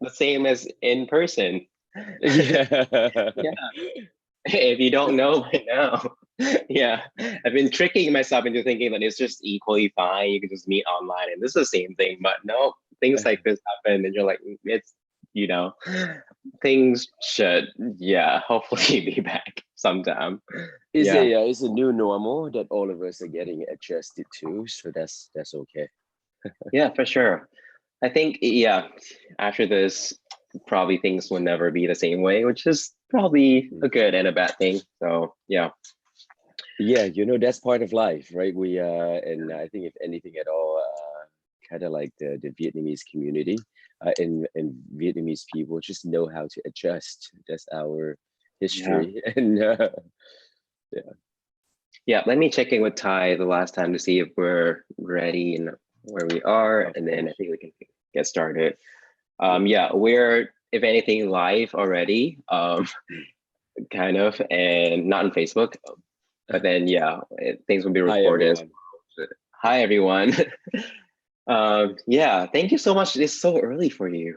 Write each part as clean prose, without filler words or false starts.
the same as in person. Yeah. Yeah, if you don't know by now. Yeah, I've been tricking myself into thinking that it's just equally fine. You can just meet online and this is the same thing, but no, things like this happen and you're like, it's, you know, things should, yeah, hopefully be back sometime. Yeah, It's a new normal that all of us are getting adjusted to, so that's okay. yeah, for sure. I think, yeah, after this, probably things will never be the same way, which is probably a good and a bad thing. So, yeah. Yeah, that's part of life, right? And I think if anything at all, kind of like the Vietnamese community, and Vietnamese people just know how to adjust. That's our Yeah. history, and yeah. Yeah, let me check in with Ty the last time to see if we're ready and where we are, Of and then I course. think we can get started. Yeah. Yeah, we're, if anything, live already, kind of, and not on Facebook, but then yeah, things will be Hi recorded as everyone. well. Hi everyone. Yeah, thank you so much. It's so early for you.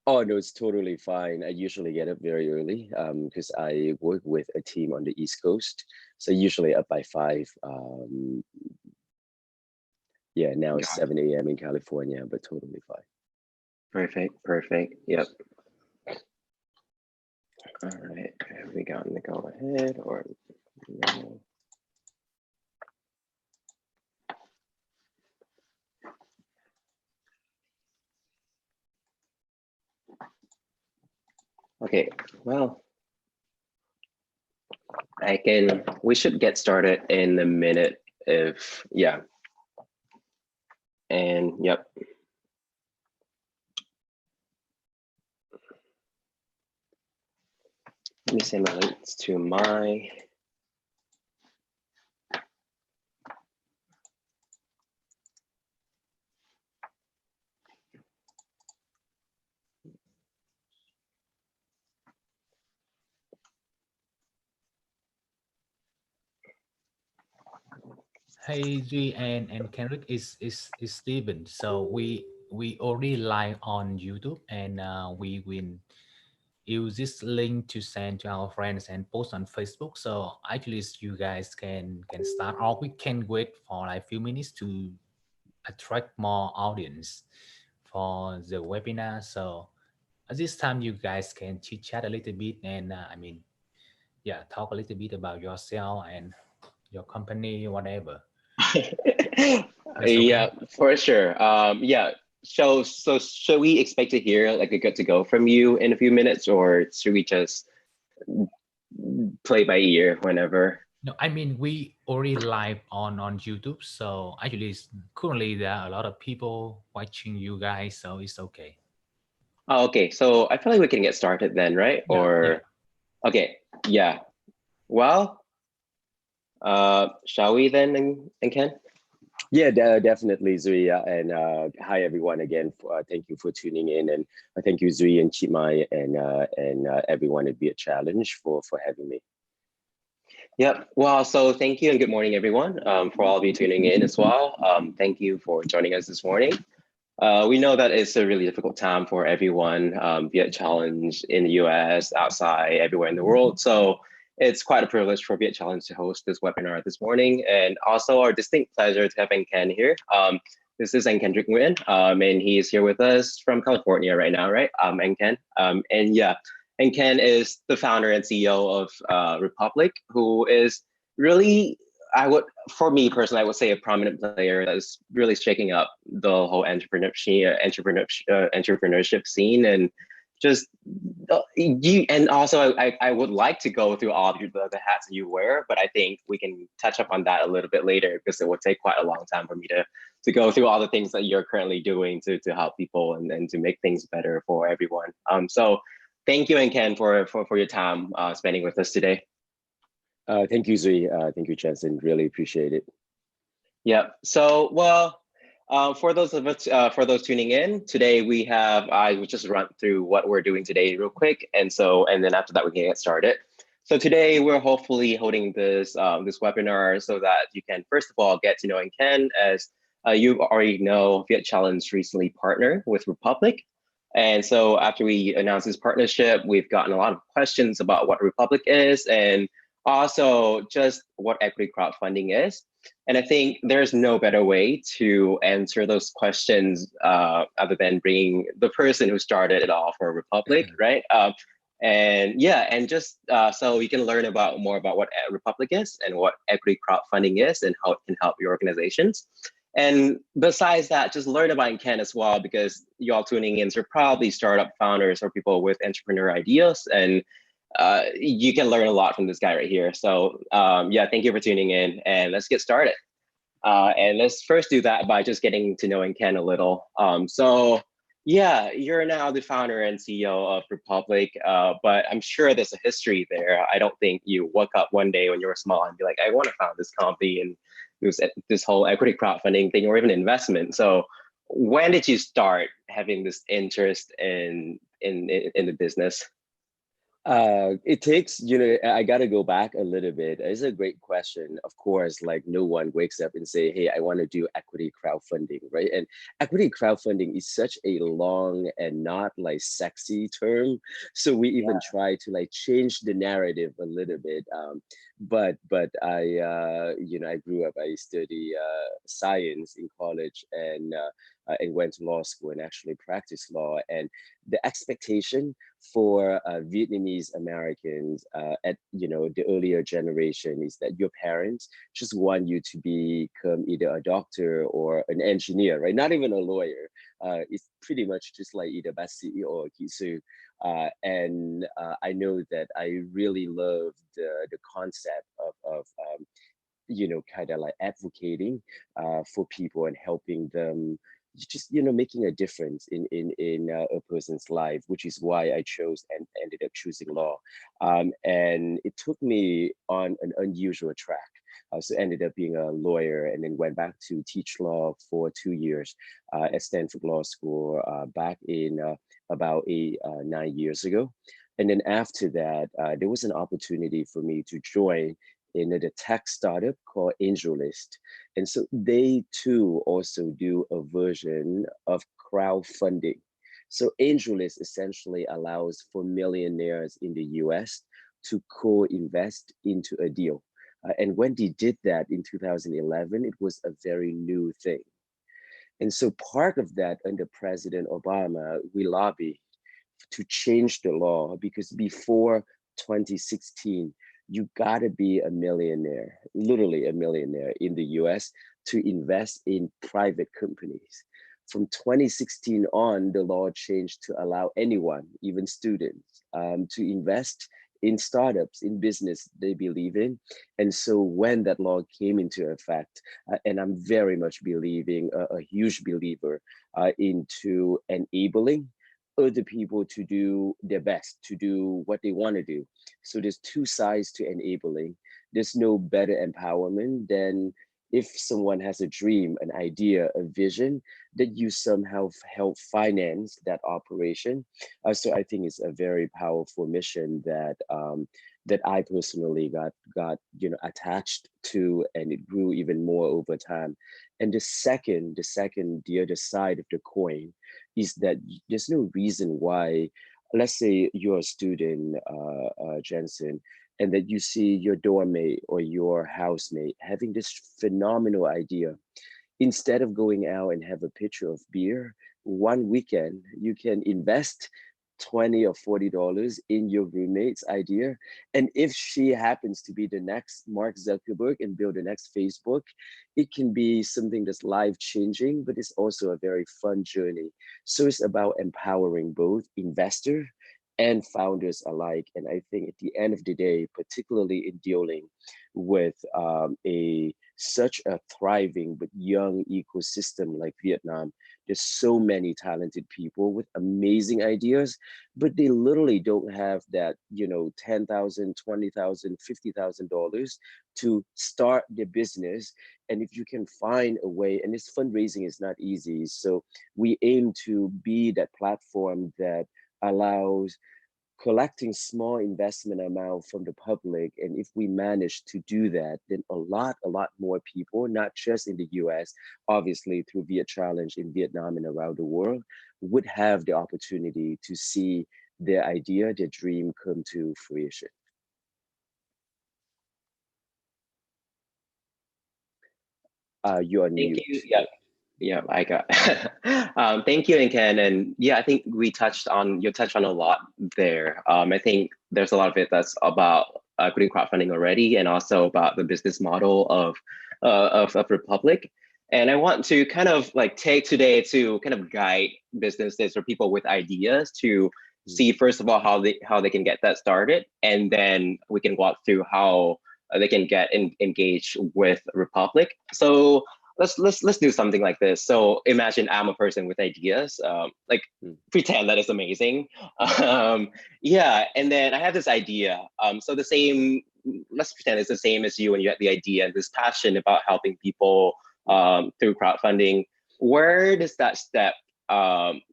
Oh no, it's totally fine. I usually get up very early because I work with a team on the East Coast. So usually up by 5. Yeah, now it's Got it. 7 a.m. in California, but totally fine. Perfect, perfect. Yep. All right. Have we gotten the go ahead or no? Okay, well, we should get started in a minute if, yeah. And yep. Let me send the links to my, Hey Duy and Kendrick is Steven. So we already live on YouTube and we will use this link to send to our friends and post on Facebook. So actually you guys can start or we can wait for like few minutes to attract more audience for the webinar. So at this time you guys can chit chat a little bit and yeah, talk a little bit about yourself and your company, whatever. That's okay. yeah, for sure. Yeah. So should we expect to hear like a good to go from you in a few minutes, or should we just play by ear whenever? No, I mean we already live on YouTube, so actually currently there are a lot of people watching you guys, so it's okay. Oh, okay. So I feel like we can get started then, right? Yeah, yeah. Or okay, yeah. Well, shall we then, and Ken? Yeah, definitely, Zui. And hi, everyone, again. Thank you for tuning in. And thank you, Zui and Chimai and everyone at Be a Challenge for having me. Yep. Well, so thank you and good morning, everyone, for all of you tuning in as well. Thank you for joining us this morning. We know that it's a really difficult time for everyone, be it challenge in the US, outside, everywhere in the world. So it's quite a privilege for Be It Challenge to host this webinar this morning, and also our distinct pleasure to have Ken here. This is Kendrick Nguyen, and he's here with us from California right now, right? Ken, and yeah, and Ken is the founder and CEO of Republic, who is really, I would, for me personally, I would say a prominent player that is really shaking up the whole entrepreneurship scene, and just you. And also, I would like to go through all of the hats that you wear, but I think we can touch up on that a little bit later because it would take quite a long time for me to go through all the things that you're currently doing to help people and to make things better for everyone. So thank you and Ken for your time spending with us today. Thank you, Zui. Thank you, Jensen. Really appreciate it. Yeah. So, well, for those of us, for those tuning in today, I will just run through what we're doing today real quick. And then after that, we can get started. So today we're hopefully holding this webinar so that you can, first of all, get to know Ken. As you already know, Viet Challenge recently partnered with Republic. And so after we announced this partnership, we've gotten a lot of questions about what Republic is and also just what equity crowdfunding is. And I think there's no better way to answer those questions other than bringing the person who started it all for Republic, right? And yeah, and just so we can learn about more about what Republic is and what equity crowdfunding is and how it can help your organizations. And besides that, just learn about Ken as well, because y'all tuning in are probably startup founders or people with entrepreneur ideas, and you can learn a lot from this guy right here. So yeah, thank you for tuning in, and let's get started. And let's first do that by just getting to knowing Ken a little. So yeah, you're now the founder and CEO of Republic, but I'm sure there's a history there. I don't think you woke up one day when you were small and be like, I want to found this company and this whole equity crowdfunding thing or even investment. So when did you start having this interest in the business? It takes, I got to go back a little bit. It's a great question. Of course, like no one wakes up and say, hey, I want to do equity crowdfunding, right? And equity crowdfunding is such a long and not like sexy term. So we even try to like change the narrative a little bit. But I grew up, I studied science in college and went to law school and actually practiced law. And the expectation for Vietnamese Americans at the earlier generation is that your parents just want you to become either a doctor or an engineer, right? Not even a lawyer. It's pretty much just like either basi or kisu. I know that I really love the concept of kind of like advocating for people and helping them, just making a difference in a person's life, which is why I chose and ended up choosing law. And it took me on an unusual track. So ended up being a lawyer and then went back to teach law for 2 years at Stanford Law School back in about 9 years ago. And then after that, there was an opportunity for me to join in a tech startup called AngelList. And so they too also do a version of crowdfunding. So AngelList essentially allows for millionaires in the US to co-invest into a deal. And when they did that in 2011, it was a very new thing. And so part of that under President Obama, we lobbied to change the law because before 2016, you gotta be a millionaire, literally a millionaire in the US to invest in private companies. From 2016 on, the law changed to allow anyone, even students, to invest in startups, in business they believe in. And so when that law came into effect, and I'm very much believing, a huge believer into enabling other people to do their best, to do what they want to do. So there's two sides to enabling. There's no better empowerment than if someone has a dream, an idea, a vision, that you somehow help finance that operation. So I think it's a very powerful mission that I personally got attached to, and it grew even more over time. And the other side of the coin is that there's no reason why, let's say you're a student, Jensen, and that you see your dorm mate or your housemate having this phenomenal idea. Instead of going out and have a pitcher of beer, one weekend you can invest 20 or $40 in your roommate's idea. And if she happens to be the next Mark Zuckerberg and build the next Facebook, it can be something that's life-changing, but it's also a very fun journey. So it's about empowering both investor and founders alike. And I think at the end of the day, particularly in dealing with a such a thriving but young ecosystem like Vietnam, there's so many talented people with amazing ideas, but they literally don't have that, $10,000, $20,000, $50,000 to start their business. And if you can find a way, and this fundraising is not easy, so we aim to be that platform that allows collecting small investment amount from the public. And if we manage to do that, then a lot more people, not just in the US, obviously through Viet Challenge in Vietnam and around the world, would have the opportunity to see their idea, their dream come to fruition. You're on Thank mute. you. Yeah, yeah, I got. Thank you, and Ken. And yeah, I think you touched on a lot there. I think there's a lot of it that's about equity crowdfunding already, and also about the business model of Republic. And I want to kind of like take today to kind of guide businesses or people with ideas to see first of all how they can get that started, and then we can walk through how they can get engaged with Republic. So let's do something like this. So imagine I'm a person with ideas, like pretend that it's amazing. Yeah, and then I have this idea. So the same, let's pretend it's the same as you, and you had the idea and this passion about helping people through crowdfunding. Where does that step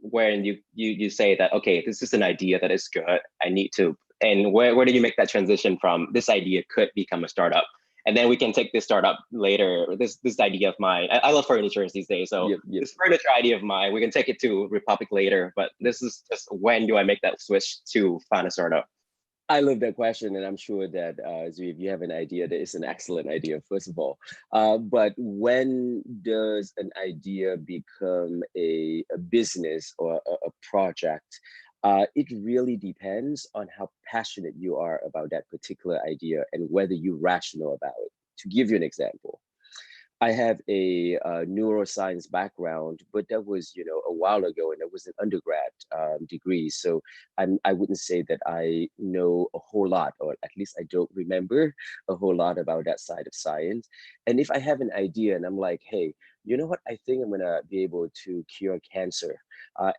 when you say that, okay, this is an idea that is good, I need to, and where do you make that transition from this idea could become a startup? And then we can take this startup later, this idea of mine. I love furniture these days, so Yep. this furniture idea of mine, we can take it to Republic later, but this is just when do I make that switch to find a startup? I love that question, and I'm sure that Zui, if you have an idea, that is an excellent idea, first of all. But when does an idea become a business or a project? It really depends on how passionate you are about that particular idea and whether you're rational about it. To give you an example, I have a neuroscience background, but that was, a while ago, and that was an undergrad degree. So I wouldn't say that I know a whole lot, or at least I don't remember a whole lot about that side of science. And if I have an idea and I'm like, hey, you know what? I think I'm gonna be able to cure cancer,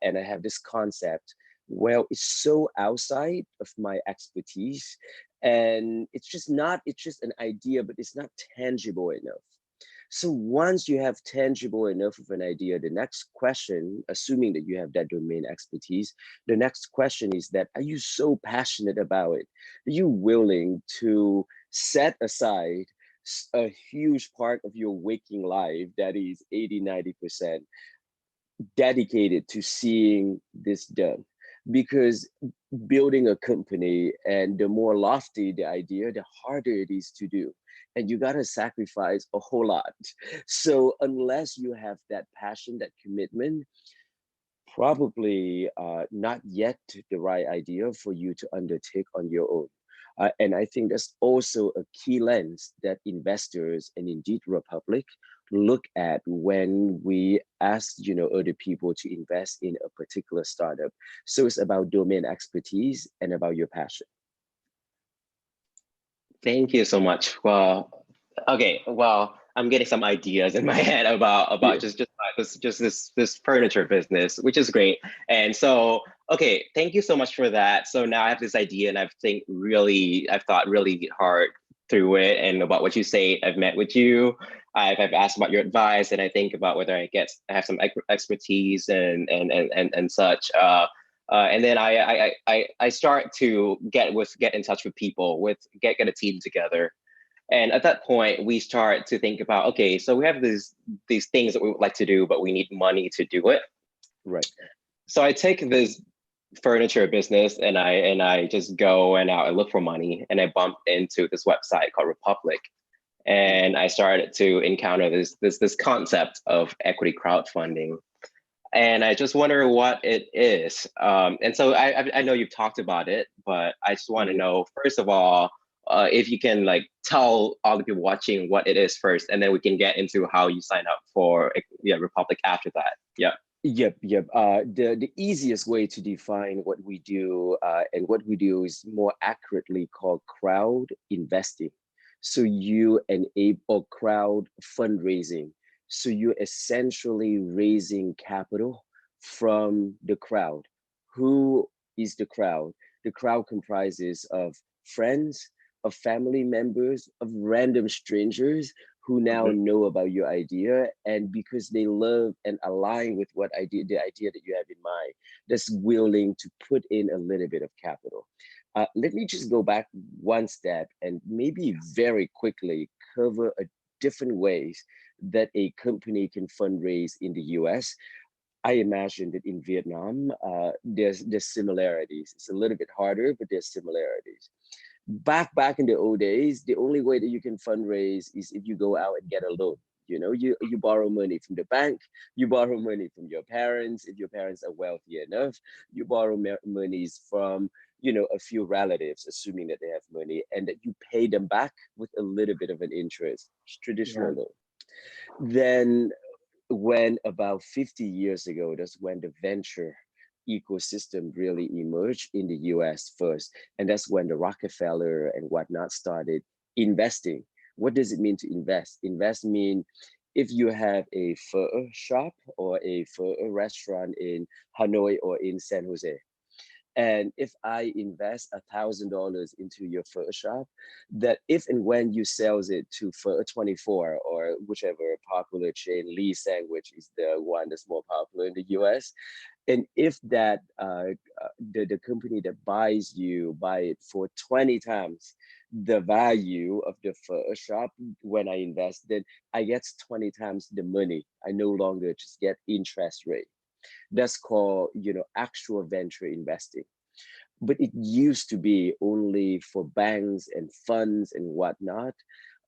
and I have this concept. Well, it's so outside of my expertise, and it's just an idea, but it's not tangible enough. So once you have tangible enough of an idea, the next question, assuming that you have that domain expertise, the next question is that, are you so passionate about it? Are you willing to set aside a huge part of your waking life, that is 80-90%, dedicated to seeing this done? Because building a company, and the more lofty the idea, the harder it is to do, and you got to sacrifice a whole lot. So unless you have that passion, that commitment, probably not yet the right idea for you to undertake on your own. And I think that's also a key lens that investors, and indeed Republic, look at when we ask other people to invest in a particular startup. So it's about domain expertise and about your passion. Thank you so much. Well, okay. Well, I'm getting some ideas in my head about Yeah. this furniture business, which is great. And so, okay, thank you so much for that. So now I have this idea, and I've thought really hard through it and about what you say. I've met with you. I've asked about your advice, and I think about whether I have some expertise and such. And then I start to get in touch with people, get a team together. And at that point, we start to think about, okay, so we have these things that we would like to do, but we need money to do it. Right. So I take this furniture business, and I just go and I look for money, and I bump into this website called Republic. And I started to encounter this concept of equity crowdfunding. And I just wonder what it is. And so I know you've talked about it, but I just want to know, first of all, if you can like tell all the people watching what it is first, and then we can get into how you sign up for Republic after that. Yeah. Yep. The easiest way to define what we do, and what we do is more accurately called crowd investing. So you enable crowd fundraising. So you're essentially raising capital from the crowd. Who is the crowd? The crowd comprises of friends, of family members, of random strangers who now Mhm. know about your idea, and because they love and align with the idea that you have in mind, that's willing to put in a little bit of capital. Let me just go back one step and maybe very quickly cover a different ways that a company can fundraise in the US. I imagine that in Vietnam, there's similarities. It's a little bit harder, but there's similarities. Back in the old days, the only way that you can fundraise is if you go out and get a loan. You know, you borrow money from the bank, you borrow money from your parents if your parents are wealthy enough, you borrow monies from, you know, a few relatives, assuming that they have money, and that you pay them back with a little bit of an interest. It's Yeah. traditional loan. Then when about 50 years ago, that's when the venture ecosystem really emerged in the US first. And that's when the Rockefeller and whatnot started investing. What does it mean to invest? Invest mean if you have a pho shop or a pho restaurant in Hanoi or in San Jose, and if I invest $1,000 into your fur shop, that if and when you sells it to Fur 24 or whichever popular chain, Lee Sandwich is the one that's more popular in the US, and if that the company that buys you buy it for 20 times the value of the fur shop when I invest, then I get 20 times the money. I no longer just get interest rate. That's called, you know, actual venture investing. But it used to be only for banks and funds and whatnot.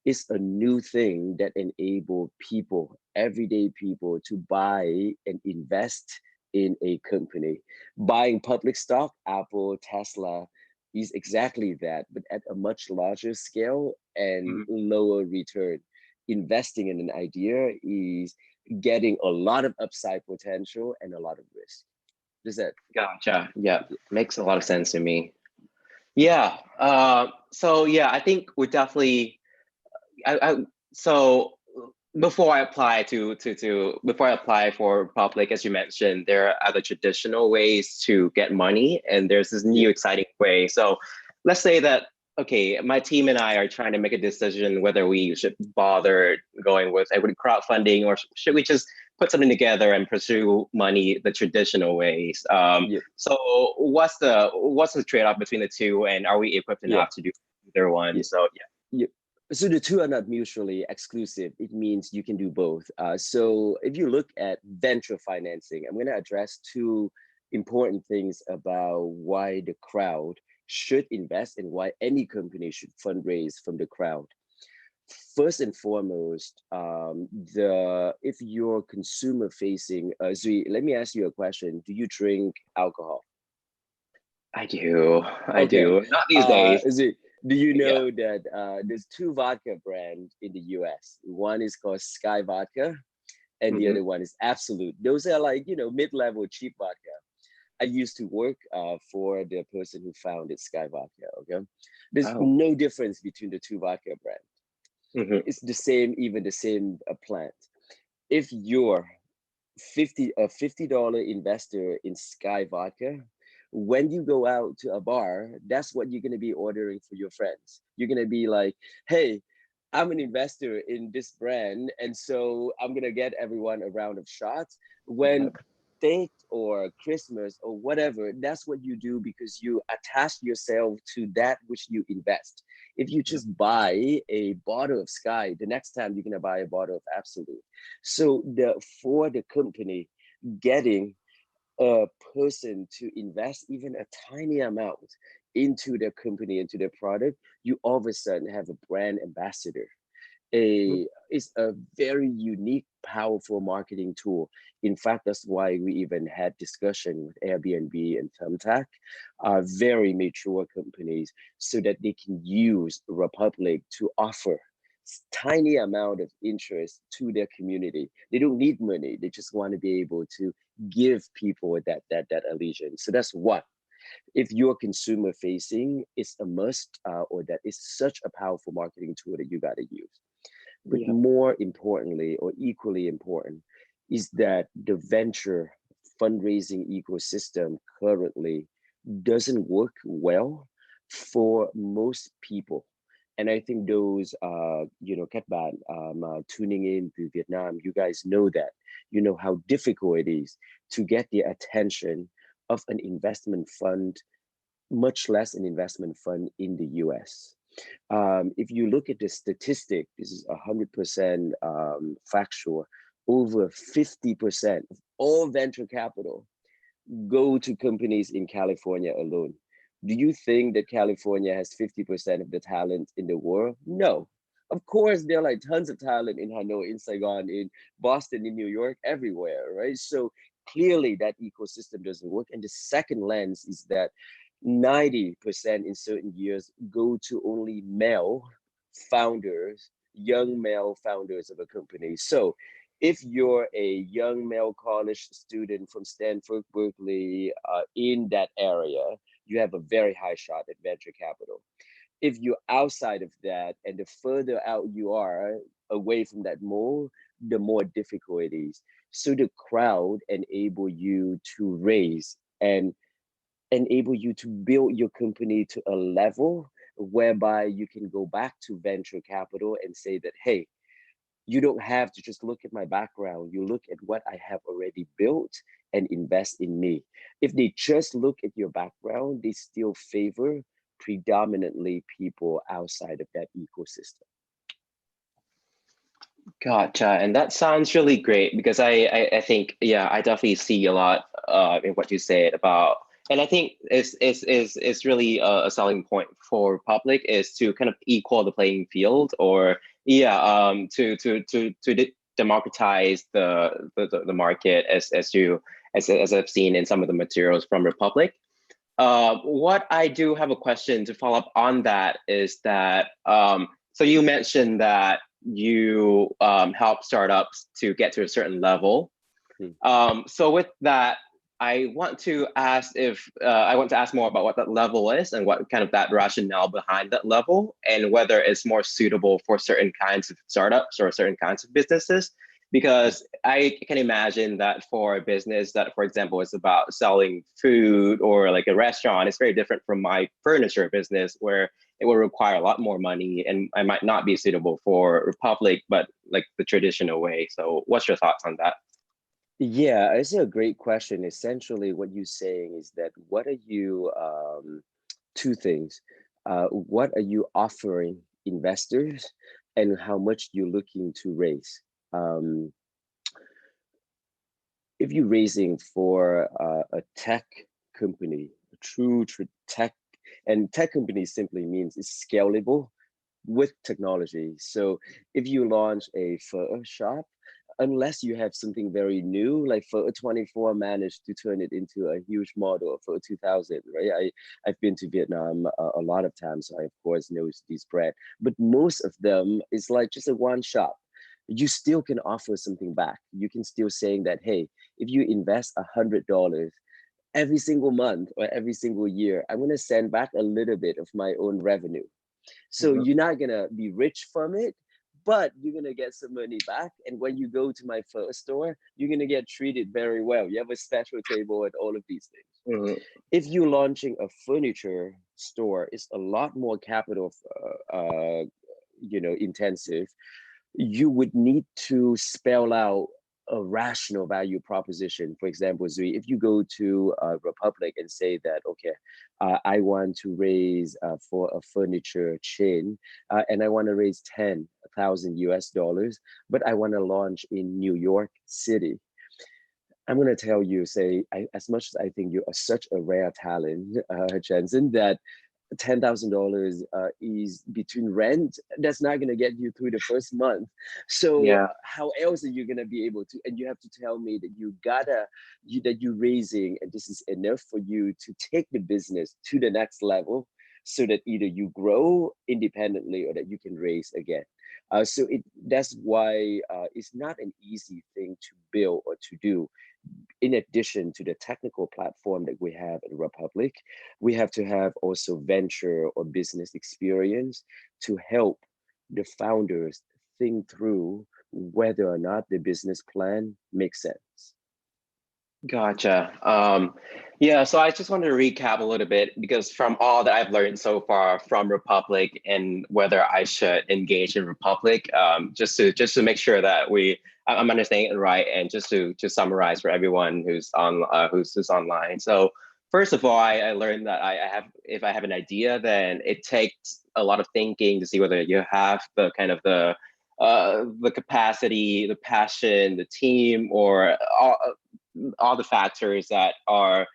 It's a new thing that enabled people, everyday people, to buy and invest in a company. Buying public stock, Apple, Tesla, is exactly that, but at a much larger scale and Mhm. lower return. Investing in an idea is getting a lot of upside potential and a lot of risk. Does that? Gotcha. Yeah, makes a lot of sense to me. Yeah. So yeah, I think we definitely. I so before I apply before I apply for public, as you mentioned, there are other traditional ways to get money, and there's this Yeah, new exciting way. So let's say that okay, my team and I are trying to make a decision whether we should bother going with equity crowdfunding or should we just put something together and pursue money the traditional ways. yeah, So what's the trade-off between the two, and are we equipped yeah, enough to do either one? yeah. So Yeah. So the two are not mutually exclusive. It means you can do both. So if you look at venture financing, I'm going to address two important things about why the crowd should invest and why any company should fundraise from the crowd. First and foremost, the if you're consumer facing, Zui, let me ask you a question. Do you drink alcohol? I do. I Okay. do. Not these days. Is it, do you Yeah. know that there's two vodka brands in the US? One is called Sky Vodka, and the Hmm. other one is Absolute. Those are like, you know, mid-level cheap vodka. I used to work for the person who founded Sky Vodka. Okay. There's Oh. no difference between the two vodka brands. Hmm. It's the same, even the same plant. If you're $50 investor in Sky Vodka, when you go out to a bar, that's what you're gonna be ordering for your friends. You're gonna be like, hey, I'm an investor in this brand, and so I'm gonna get everyone a round of shots. Yeah. When date or Christmas or whatever, that's what you do because you attach yourself to that which you invest. If you Yeah. just buy a bottle of Sky, the next time you're gonna buy a bottle of Absolute. So the for the company getting a person to invest even a tiny amount into their company, into their product, you all of a sudden have a brand ambassador. It's a very unique, powerful marketing tool. In fact, that's why we even had discussion with Airbnb and Thumbtack, very mature companies, so that they can use Republic to offer tiny amount of interest to their community. They don't need money. They just want to be able to give people that allegiance. So that's one. If you're consumer facing, it's a must, or that is such a powerful marketing tool that you got to use. But Yeah. more importantly, or equally important, is that the venture fundraising ecosystem currently doesn't work well for most people. And I think those, Cat Ban, tuning in to Vietnam, you guys know that, you know how difficult it is to get the attention of an investment fund, much less an investment fund in the US. If you look at the statistic, this is 100% factual. Over 50% of all venture capital go to companies in California alone. Do you think that California has 50% of the talent in the world? No. Of course, there are like tons of talent in Hanoi, in Saigon, in Boston, in New York, everywhere, right? So clearly that ecosystem doesn't work. And the second lens is that 90% in certain years go to only male founders, young male founders of a company. So if you're a young male college student from Stanford, Berkeley, in that area, you have a very high shot at venture capital. If you're outside of that, and the further out you are away from that mall, the more difficult it is. So the crowd enable you to raise and enable you to build your company to a level whereby you can go back to venture capital and say that, hey, you don't have to just look at my background. You look at what I have already built and invest in me. If they just look at your background, they still favor predominantly people outside of that ecosystem. Gotcha. And that sounds really great because I think, yeah, I definitely see a lot in what you said about, and I think it's really a selling point for public is to kind of equal the playing field, or yeah, to democratize the market as I've seen in some of the materials from Republic. What I do have a question to follow up on that is that, so you mentioned that you help startups to get to a certain level. So with that, I want to ask more about what that level is and what kind of that rationale behind that level, and whether it's more suitable for certain kinds of startups or certain kinds of businesses. Because I can imagine that for a business that, for example, is about selling food or like a restaurant, it's very different from my furniture business where it will require a lot more money and I might not be suitable for Republic, but like the traditional way. So what's your thoughts on that? Yeah, it's a great question. Essentially, what you're saying is that what are you, two things. What are you offering investors and how much you're looking to raise? Um, if you're raising for a tech company, a true tech, and tech company simply means it's scalable with technology. So if you launch a photo shop, unless you have something very new, like Photo 24 managed to turn it into a huge model for 2000, right? I've been to Vietnam a lot of times, so I of course know these brand, but most of them is like just a one shop. You still can offer something back. You can still saying that, hey, if you invest $100 every single month or every single year, I'm gonna send back a little bit of my own revenue. So you're not gonna be rich from it, but you're gonna get some money back. And when you go to my first store, you're gonna get treated very well. You have a special table and all of these things. Mhm. If you're launching a furniture store, it's a lot more capital, intensive. You would need to spell out a rational value proposition. For example, Zui, if you go to Republic and say that, okay, I want to raise for a furniture chain, and I want to raise 10,000 US dollars, but I want to launch in New York City. I'm going to tell you, as much as I think you are such a rare talent, Jensen, that $10,000 is between rent. That's not going to get you through the first month. So Yeah. how else are you going to be able to? And you have to tell me that that you're raising, and this is enough for you to take the business to the next level, so that either you grow independently or that you can raise again. That's why it's not an easy thing to build or to do. In addition to the technical platform that we have at Republic, we have to have also venture or business experience to help the founders think through whether or not the business plan makes sense. Gotcha. Yeah, so I just wanted to recap a little bit because from all that I've learned so far from Republic and whether I should engage in Republic, just to make sure that I'm understanding it right, and just to summarize for everyone who's on who's online. So first of all, I learned that I have if I have an idea, then it takes a lot of thinking to see whether you have the kind of the capacity, the passion, the team, or all the factors that are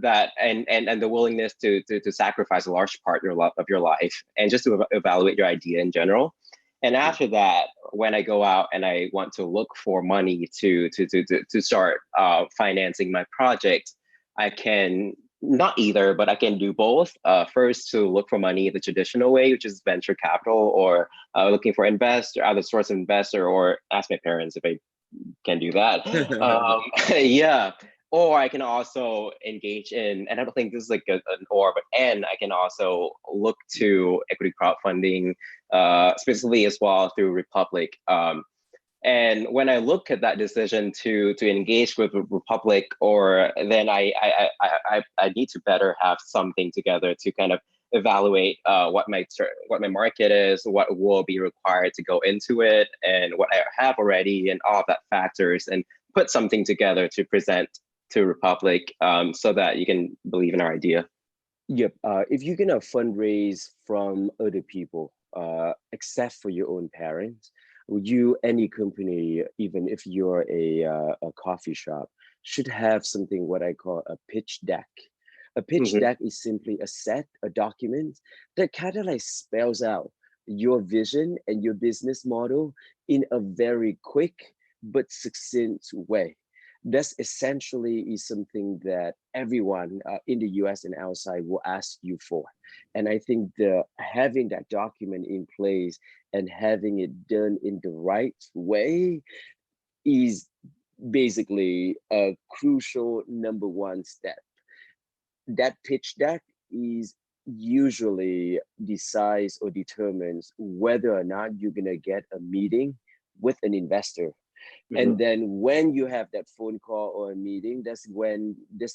that and the willingness to sacrifice a large part of your life, and just to evaluate your idea in general. And after that, when I go out and I want to look for money to start financing my project, I can not either, but I can do both. First, to look for money the traditional way, which is venture capital, or looking for investor, other source of investor, or ask my parents if I can do that. Yeah. Or I can also engage in, and I don't think this is like an or, but and I can also look to equity crowdfunding, specifically as well through Republic. And when I look at that decision to engage with Republic, or then I need to better have something together to kind of evaluate what my market is, what will be required to go into it, and what I have already, and all of that factors, and put something together to present to Republic, so that you can believe in our idea. Yep. If you're gonna fundraise from other people, except for your own parents, you any company, even if you're a coffee shop, should have something what I call a pitch deck. A pitch Mhm. deck is simply a document that kind of like spells out your vision and your business model in a very quick but succinct way. That's essentially is something that everyone in the US and outside will ask you for. And I think the having that document in place and having it done in the right way is basically a crucial number one step. That pitch deck is usually decides or determines whether or not you're gonna get a meeting with an investor. And Mhm. then when you have that phone call or a meeting, that's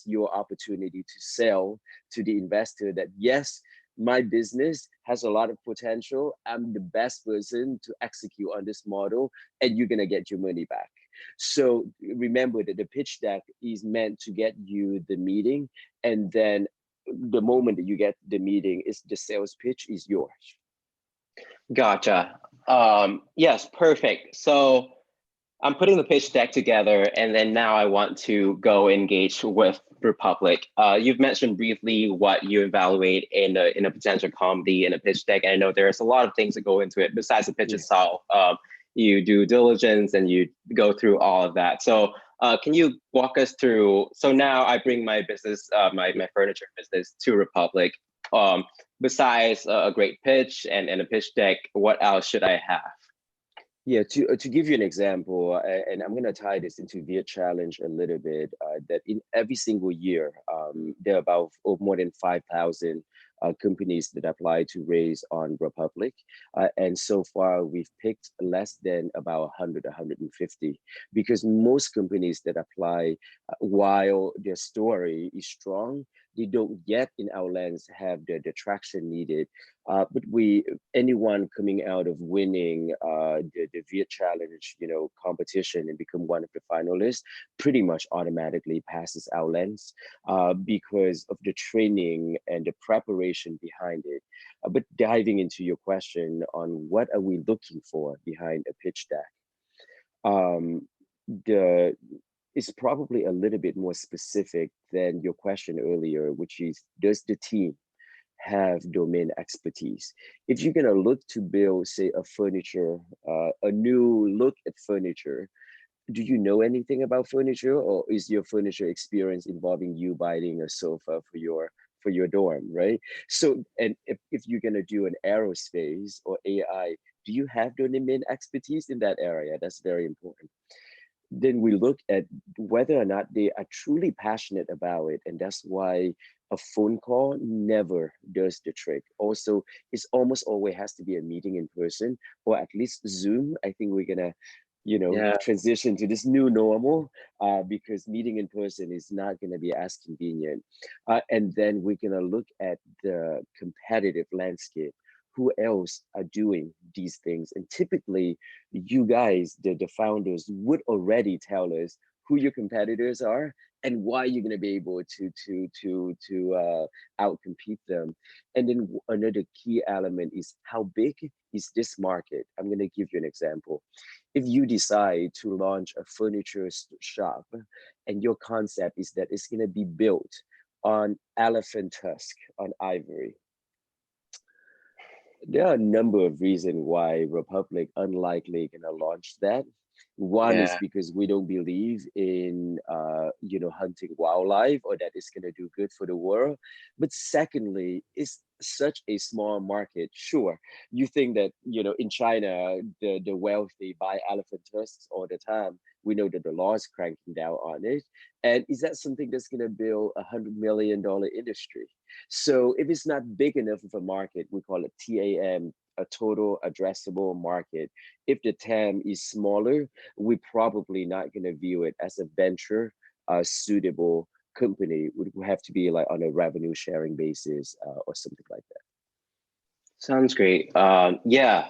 your opportunity to sell to the investor that yes, my business has a lot of potential. I'm the best person to execute on this model, and you're gonna get your money back. So remember that the pitch deck is meant to get you the meeting, and then the moment that you get the meeting is the sales pitch is yours. Gotcha. Yes, perfect. So I'm putting the pitch deck together, and then now I want to go engage with Republic. You've mentioned briefly what you evaluate in a potential comedy in a pitch deck, and I know there's a lot of things that go into it besides the pitch Yeah. itself. You do diligence and you go through all of that. So can you walk us through? So now I bring my business, my furniture business to Republic. Um, Besides a great pitch and a pitch deck, what else should I have? Yeah, to give you an example, and I'm gonna tie this into Viet Challenge a little bit. That in every single year, there are about more than 5,000 companies that apply to raise on Republic, and so far we've picked less than about 100, 150, because most companies that apply, while their story is strong, they don't yet, in our lens, have the traction needed. But anyone coming out of winning the Viet Challenge, competition and become one of the finalists, pretty much automatically passes our lens because of the training and the preparation behind it. But diving into your question on what are we looking for behind a pitch deck, um, the is probably a little bit more specific than your question earlier, which is does the team have domain expertise? If you're gonna look to build, say, a new look at furniture, do you know anything about furniture, or is your furniture experience involving you buying a sofa for your dorm, right? So, and if you're gonna do an aerospace or AI, do you have domain expertise in that area? That's very important. Then we look at whether or not they are truly passionate about it. And that's why a phone call never does the trick. Also, it's almost always has to be a meeting in person or at least Zoom. I think we're gonna Yeah. transition to this new normal, because meeting in person is not going to be as convenient. And then we're going to look at the competitive landscape. Who else are doing these things? And typically, you guys, the founders, would already tell us who your competitors are and why you're going to be able to outcompete them. And then another key element is how big is this market? I'm going to give you an example. If you decide to launch a furniture shop and your concept is that it's going to be built on elephant tusk, on ivory, there are a number of reasons why Republic unlikely gonna launch that. One is Yeah. because we don't believe in hunting wildlife or that it's gonna do good for the world. But secondly, it's such a small market. Sure, you think that in China the wealthy buy elephant tusks all the time. We know that the law is cranking down on it. And is that something that's gonna build $100 million industry? So if it's not big enough of a market, we call it TAM, a total addressable market. If the TAM is smaller, we're probably not going to view it as a venture suitable company. It would have to be like on a revenue sharing basis or something like that. Sounds great. Yeah.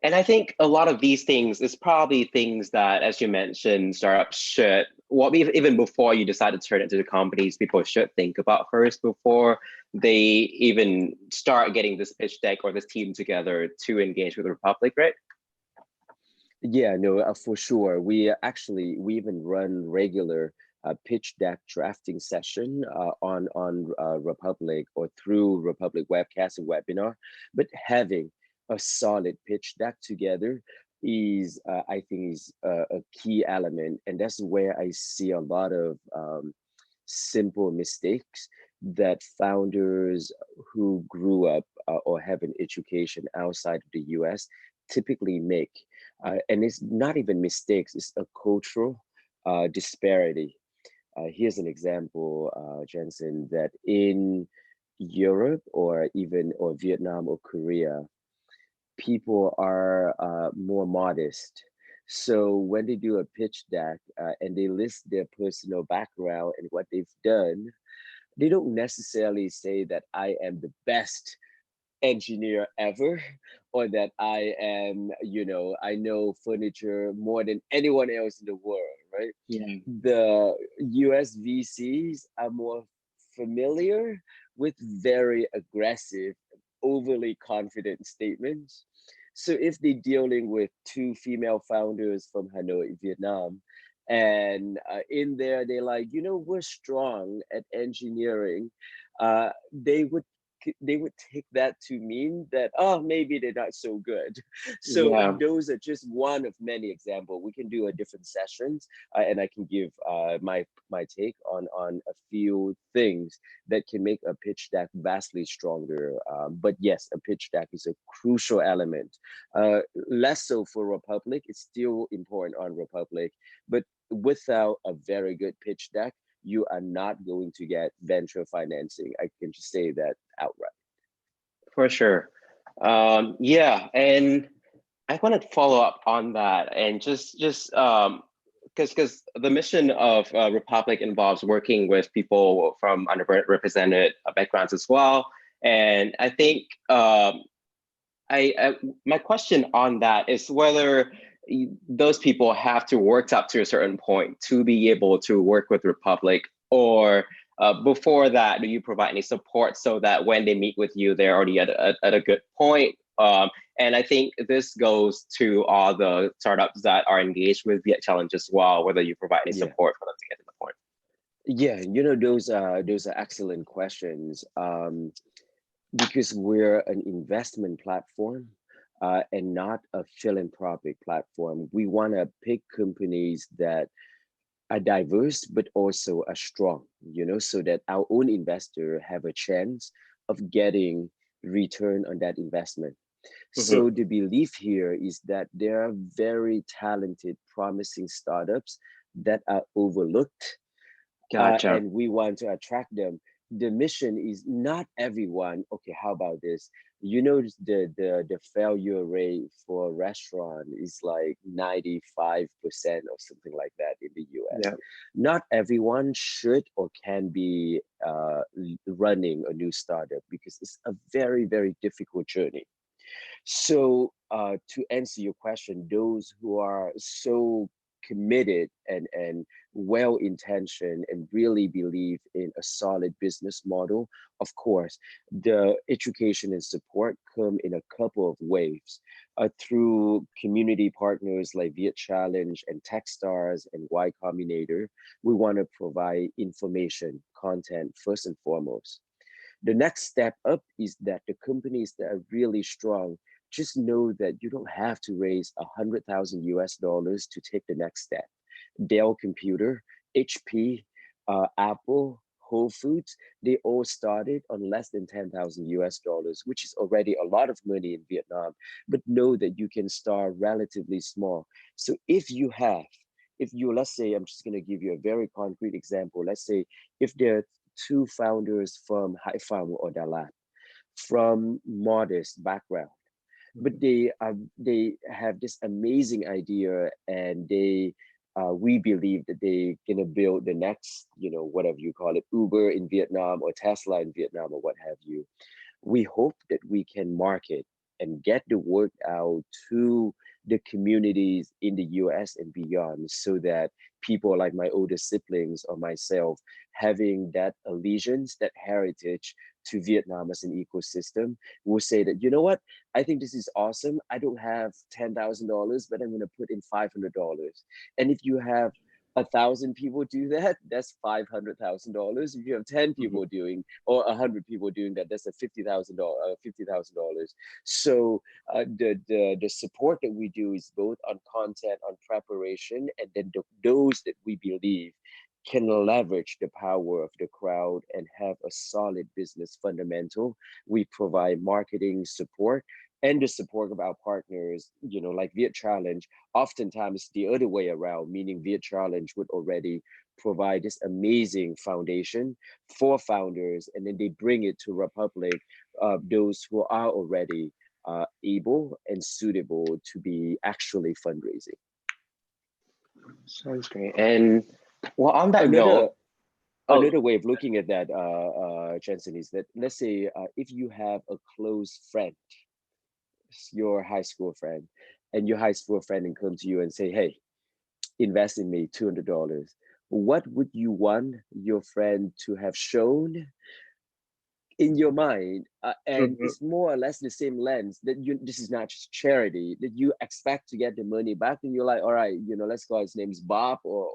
And I think a lot of these things is probably things that, as you mentioned, startups should, even before you decide to turn it into the companies, people should think about first before they even start getting this pitch deck or this team together to engage with the Republic, right? Yeah, no, for sure. We even run regular pitch deck drafting session on Republic or through Republic webcast and webinar. But having a solid pitch deck together is, I think, is a key element, and that's where I see a lot of simple mistakes that founders who grew up or have an education outside of the US typically make. And it's not even mistakes, it's a cultural disparity. Here's an example, Jensen, that in Europe or Vietnam or Korea, people are more modest. So when they do a pitch deck and they list their personal background and what they've done, they don't necessarily say that I am the best engineer ever or that I am, I know furniture more than anyone else in the world, right? Yeah. The US VCs are more familiar with very aggressive, overly confident statements. So if they're dealing with two female founders from Hanoi, Vietnam, and in there they're like, we're strong at engineering, they would take that to mean that, oh, maybe they're not so good. So Yeah. those are just one of many examples. We can do a different sessions, and I can give my take on a few things that can make a pitch deck vastly stronger. But yes, a pitch deck is a crucial element. Less so for Republic. It's still important on Republic, but without a very good pitch deck, you are not going to get venture financing. I can just say that outright. For sure. Yeah, and I want to follow up on that and just because the mission of Republic involves working with people from underrepresented backgrounds as well, and I think my question on that is whether those people have to work up to a certain point to be able to work with Republic, or before that, do you provide any support so that when they meet with you, they're already at a good point? And I think this goes to all the startups that are engaged with Viet Challenge as well, whether you provide any Yeah. support for them to get to the point. Yeah, those are excellent questions. Because we're an investment platform and not a philanthropic platform, we want to pick companies that are diverse but also are strong, so that our own investor have a chance of getting return on that investment. Mhm. So the belief here is that there are very talented, promising startups that are overlooked, Gotcha. and we want to attract them. The mission is not everyone. Okay, how about this? You know, the failure rate for a restaurant is like 95% or something like that in the US. Yeah. Not everyone should or can be running a new startup because it's a very, very difficult journey. So, to answer your question, those who are so committed and well intentioned and really believe in a solid business model, of course, the education and support come in a couple of waves. Through community partners like Viet Challenge and Techstars and Y Combinator, we want to provide information, content first and foremost. The next step up is that the companies that are really strong just know that you don't have to raise 100,000 US dollars to take the next step. Dell Computer, HP, Apple, Whole Foods, they all started on less than 10,000 US dollars, which is already a lot of money in Vietnam. But know that you can start relatively small. So if you, let's say, I'm just going to give you a very concrete example. Let's say if there are two founders from Haiphong or Dalat, from modest background, but they have this amazing idea, and we believe that they gonna build the next, whatever you call it, Uber in Vietnam or Tesla in Vietnam or what have you. We hope that we can market and get the word out to the communities in the US and beyond, so that people like my older siblings or myself, having that allegiance, that heritage to Vietnam as an ecosystem, will say that, you know what, I think this is awesome. I don't have $10,000, but I'm going to put in $500. And if you have 1,000 people do that, that's $500,000. If you have 10 Mhm. people doing, or 100 people doing that, that's a $50,000. So the support that we do is both on content, on preparation, and then those that we believe can leverage the power of the crowd and have a solid business fundamental. We provide marketing support and the support of our partners, like Viet Challenge. Oftentimes the other way around, meaning Viet Challenge would already provide this amazing foundation for founders, and then they bring it to Republic, those who are already able and suitable to be actually fundraising. Sounds great. And well, on that Another note, oh, another way of looking at that, Jensen, is that, let's say, if you have a close friend, your high school friend, and your high school friend and come to you and say, hey, invest in me $200. What would you want your friend to have shown in your mind? And mhm. it's more or less the same lens that this is not just charity, that you expect to get the money back, and you're like, all right, let's go, his name's Bob, or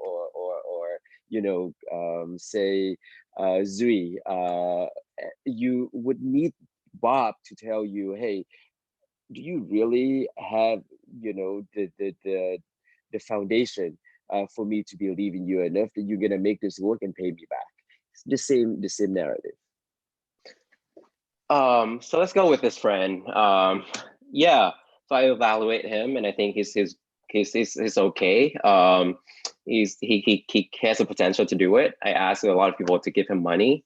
say Zui. You would need Bob to tell you, hey, do you really have, the foundation for me to believe in you enough that you're gonna make this work and pay me back? It's the same narrative. So let's go with this friend. Yeah. So I evaluate him, and I think he's okay. He has the potential to do it. I asked a lot of people to give him money.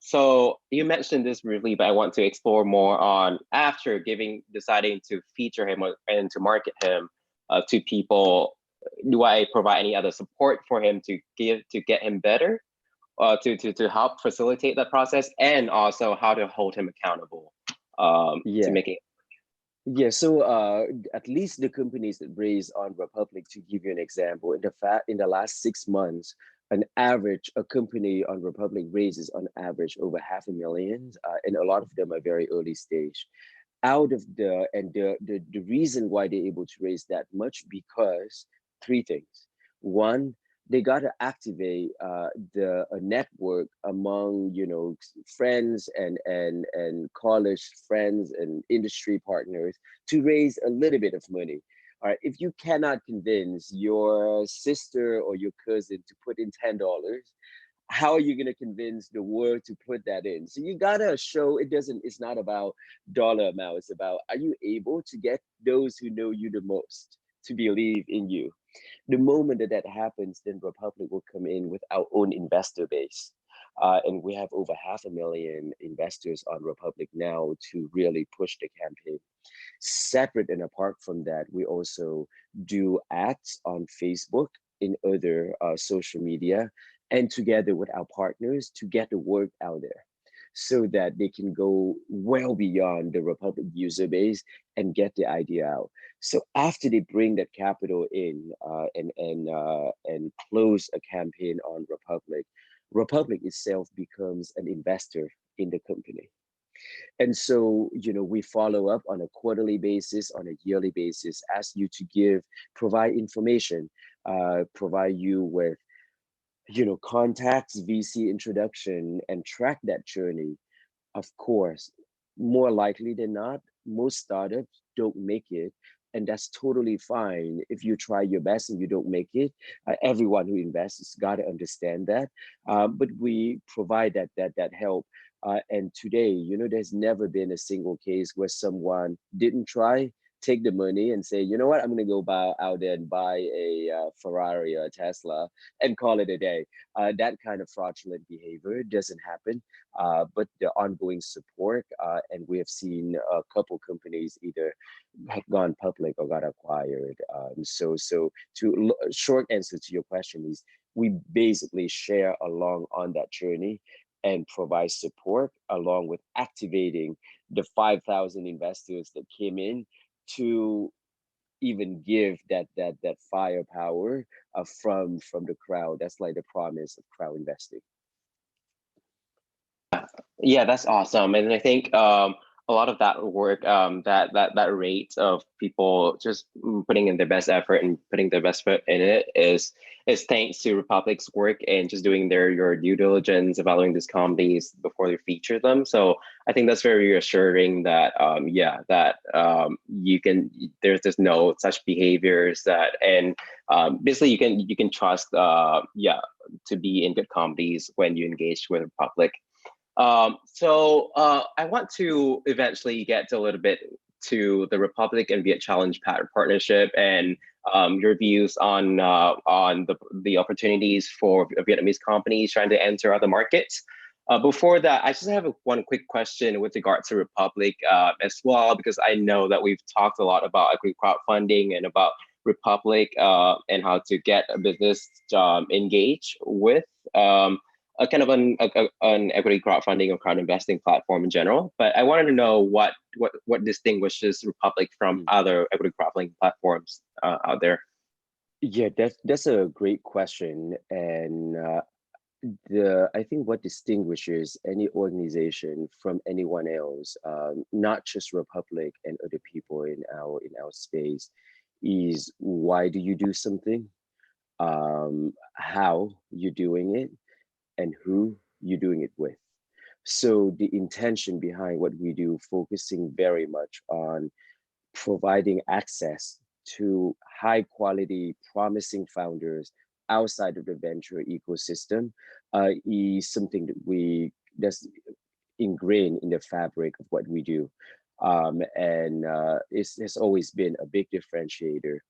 So you mentioned this briefly, but I want to explore more on after deciding to feature him and to market him to people. Do I provide any other support for him to get him better? To help facilitate that process, and also how to hold him accountable to Yeah. make it. Yeah, so at least the companies that raise on Republic, to give you an example, in the last 6 months, a company on Republic raises on average over 500,000, and a lot of them are very early stage. Out of the reason why they're able to raise that much, because three things. One, they got to activate the a network among, friends and college friends and industry partners to raise a little bit of money. All right, if you cannot convince your sister or your cousin to put in $10, how are you going to convince the world to put that in? So you gotta show it's not about dollar amount. It's about, are you able to get those who know you the most to believe in you? The moment that happens, then Republic will come in with our own investor base. and we have over 500,000 investors on Republic now to really push the campaign. Separate and apart from that, we also do ads on Facebook, in other social media, and together with our partners to get the word out there so that they can go well beyond the Republic user base and get the idea out. So after they bring that capital in and close a campaign on Republic, Republic itself becomes an investor in the company. And so, we follow up on a quarterly basis, on a yearly basis, ask you to provide information, provide you with, contacts, VC introduction, and track that journey. Of course, more likely than not, most startups don't make it. And that's totally fine. If you try your best and you don't make it, everyone who invests has got to understand that. But we provide that help. And today, there's never been a single case where someone didn't try, take the money and say, you know what, I'm going to go out there and buy a Ferrari or a Tesla and call it a day. That kind of fraudulent behavior doesn't happen. But the ongoing support, and we have seen a couple companies either have gone public or got acquired. Short answer to your question is we basically share along on that journey and provide support along with activating the 5,000 investors that came in to even give that firepower from the crowd. That's like the promise of crowd investing. Yeah, that's awesome. And I think a lot of that work, that rate of people just putting in their best effort and putting their best foot in it is thanks to Republic's work and just doing your due diligence, evaluating these companies before they feature them. So I think that's very reassuring that you can there's just no such behaviors that, and basically you can trust to be in good companies when you engage with Republic. I want to eventually get a little bit to the Republic and Viet Challenge partnership and your views on the opportunities for Vietnamese companies trying to enter other markets. Before that, I just have one quick question with regard to Republic as well, because I know that we've talked a lot about equity crowdfunding and about Republic and how to get a business engaged with a kind of an equity crowdfunding or crowd investing platform in general. But I wanted to know what distinguishes Republic from other equity crowdfunding platforms out there. Yeah, that's a great question, and I think what distinguishes any organization from anyone else, not just Republic and other people in our space, is why do you do something, how you're doing it, and who you're doing it with. So the intention behind what we do, focusing very much on providing access to high quality, promising founders outside of the venture ecosystem, is something that's ingrained in the fabric of what we do. And it's always been a big differentiator.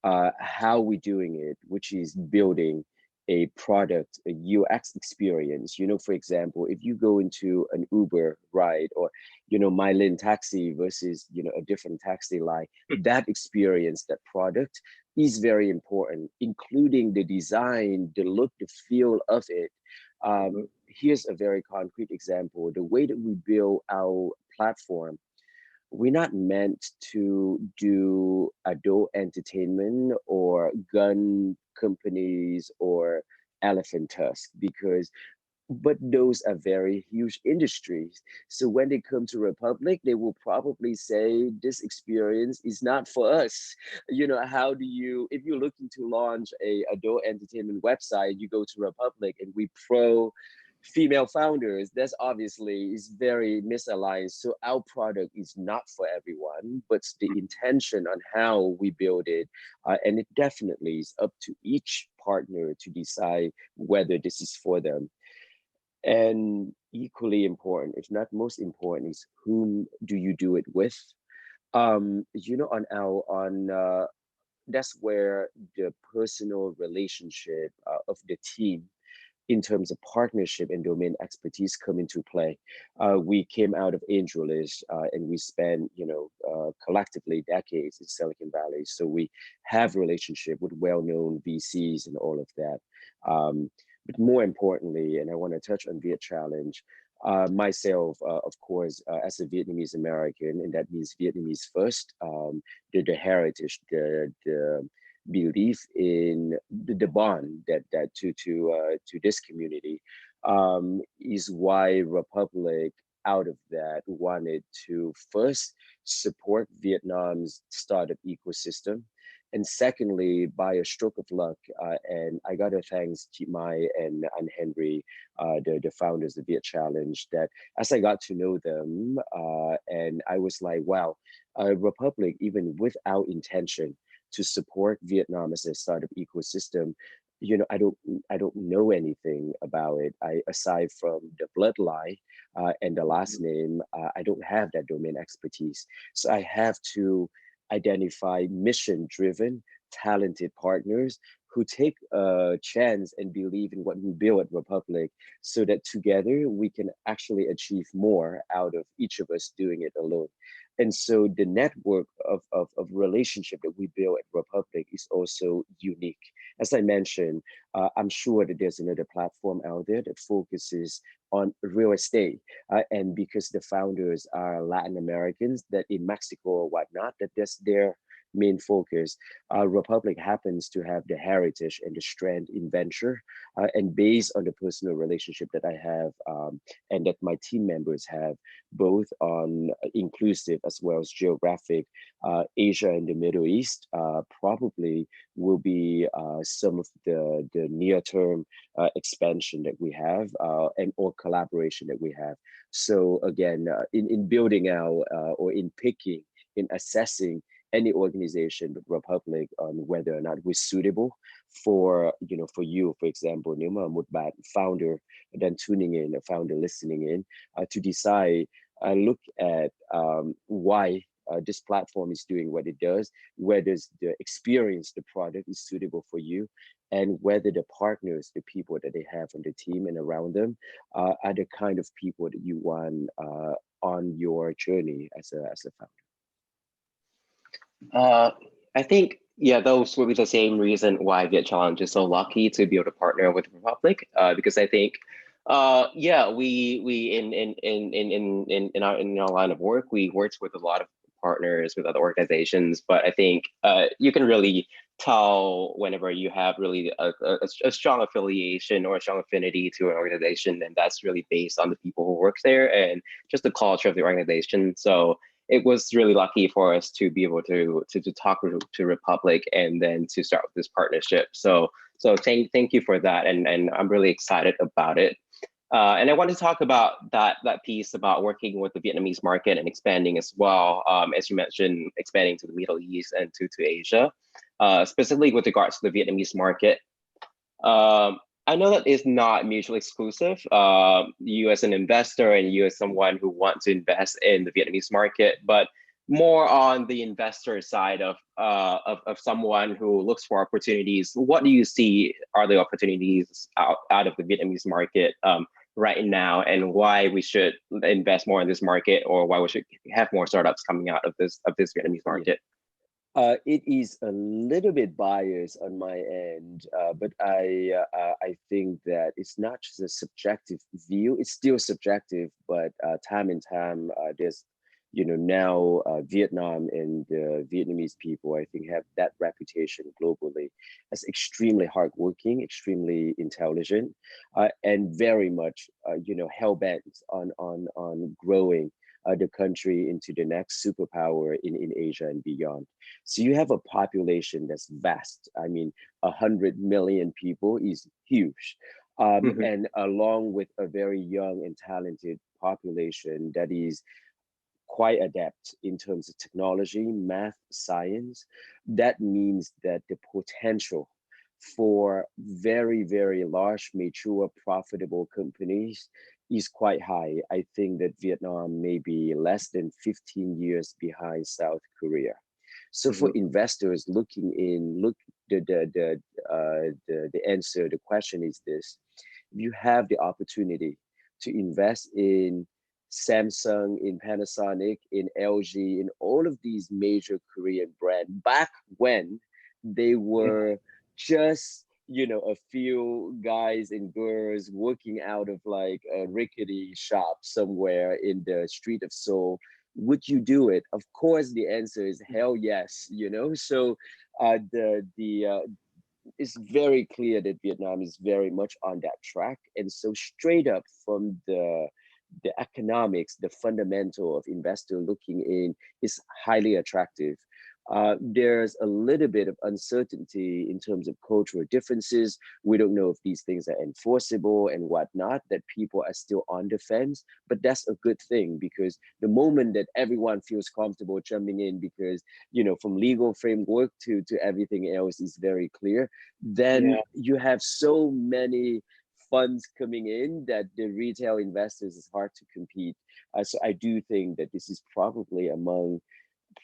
How we're doing it, which is building a product, a UX experience. For example, if you go into an Uber ride or, Mylin taxi versus, a different taxi line, that experience, that product is very important, including the design, the look, the feel of it. Here's a very concrete example. The way that we build our platform, we're not meant to do adult entertainment or gun companies or elephant tusk but those are very huge industries. So when they come to Republic, they will probably say this experience is not for us. How do you, if you're looking to launch a adult entertainment website, you go to Republic and we pro female founders, that's obviously is very misaligned. So our product is not for everyone, but the intention on how we build it, and it definitely is up to each partner to decide whether this is for them. And equally important, if not most important, is whom do you do it with? That's where the personal relationship of the team in terms of partnership and domain expertise come into play. We came out of AngelList and we spent, collectively decades in Silicon Valley. So we have relationship with well-known VCs and all of that. But more importantly, and I want to touch on Viet Challenge, myself, of course, as a Vietnamese American, and that means Vietnamese first, the heritage, the belief in the bond that to this community is why Republic out of that wanted to first support Vietnam's startup ecosystem, and secondly, by a stroke of luck, and I gotta thank Chi Mai and Henry, the founders of Viet Challenge, that as I got to know them, and I was like, wow, Republic, even without intention to support Vietnam as a startup ecosystem, I don't know anything about it. Aside from the bloodline and the last name, I don't have that domain expertise. So I have to identify mission-driven, talented partners who take a chance and believe in what we build at Republic, so that together we can actually achieve more out of each of us doing it alone. And so the network of relationship that we build at Republic is also unique. As I mentioned, I'm sure that there's another platform out there that focuses on real estate. And because the founders are Latin Americans, that in Mexico or whatnot, that that's their main focus. Republic happens to have the heritage and the strength in venture. And based on the personal relationship that I have and that my team members have, both on inclusive as well as geographic, Asia and the Middle East probably will be some of the near-term expansion that we have and or collaboration that we have. So again, in building out or in picking, in assessing any organization with Republic on whether or not we're suitable for, for you, for example, Nima Mutbat, founder, then tuning in, a founder listening in, to decide, look at why this platform is doing what it does, whether the experience, the product is suitable for you, and whether the partners, the people that they have on the team and around them are the kind of people that you want on your journey as a founder. I think, yeah, those would be the same reason why Viet Challenge is so lucky to be able to partner with Republic, because I think, yeah, we in our line of work, we worked with a lot of partners with other organizations, but I think you can really tell whenever you have really a strong affiliation or a strong affinity to an organization, and that's really based on the people who work there and just the culture of the organization. So it was really lucky for us to be able to talk to Republic and then to start with this partnership. So thank you for that, and I'm really excited about it. And I want to talk about that piece about working with the Vietnamese market and expanding as well. As you mentioned, expanding to the Middle East and to Asia, specifically with regards to the Vietnamese market. I know that it's not mutually exclusive. You as an investor and you as someone who wants to invest in the Vietnamese market, but more on the investor side of someone who looks for opportunities. What do you see are the opportunities out of the Vietnamese market right now, and why we should invest more in this market, or why we should have more startups coming out of this Vietnamese market? It is a little bit biased on my end, but I think that it's not just a subjective view. It's still subjective, but time and time, there's, now Vietnam and the Vietnamese people, I think, have that reputation globally as extremely hardworking, extremely intelligent, and very much, hell-bent on growing the country into the next superpower in Asia and beyond. So you have a population that's vast. I mean, 100 million people is huge. And along with a very young and talented population that is quite adept in terms of technology, math, science, that means that the potential for very, very large, mature, profitable companies is quite high. I think that Vietnam may be less than 15 years behind South Korea. So for investors looking in, the answer, the question is this: if you have the opportunity to invest in Samsung, in Panasonic, in LG, in all of these major Korean brands back when they were just, you know, a few guys and girls working out of like a rickety shop somewhere in the street of Seoul, would you do it? Of course, the answer is hell yes, you know. So the it's very clear that Vietnam is very much on that track. And so straight up from the economics, the fundamental of investor looking in is highly attractive. There's a little bit of uncertainty in terms of cultural differences. We don't know if these things are enforceable and whatnot, that people are still on the fence, but that's a good thing because the moment that everyone feels comfortable jumping in because, you know, from legal framework to everything else is very clear, then you have so many funds coming in that the retail investors is hard to compete. So I do think that this is probably among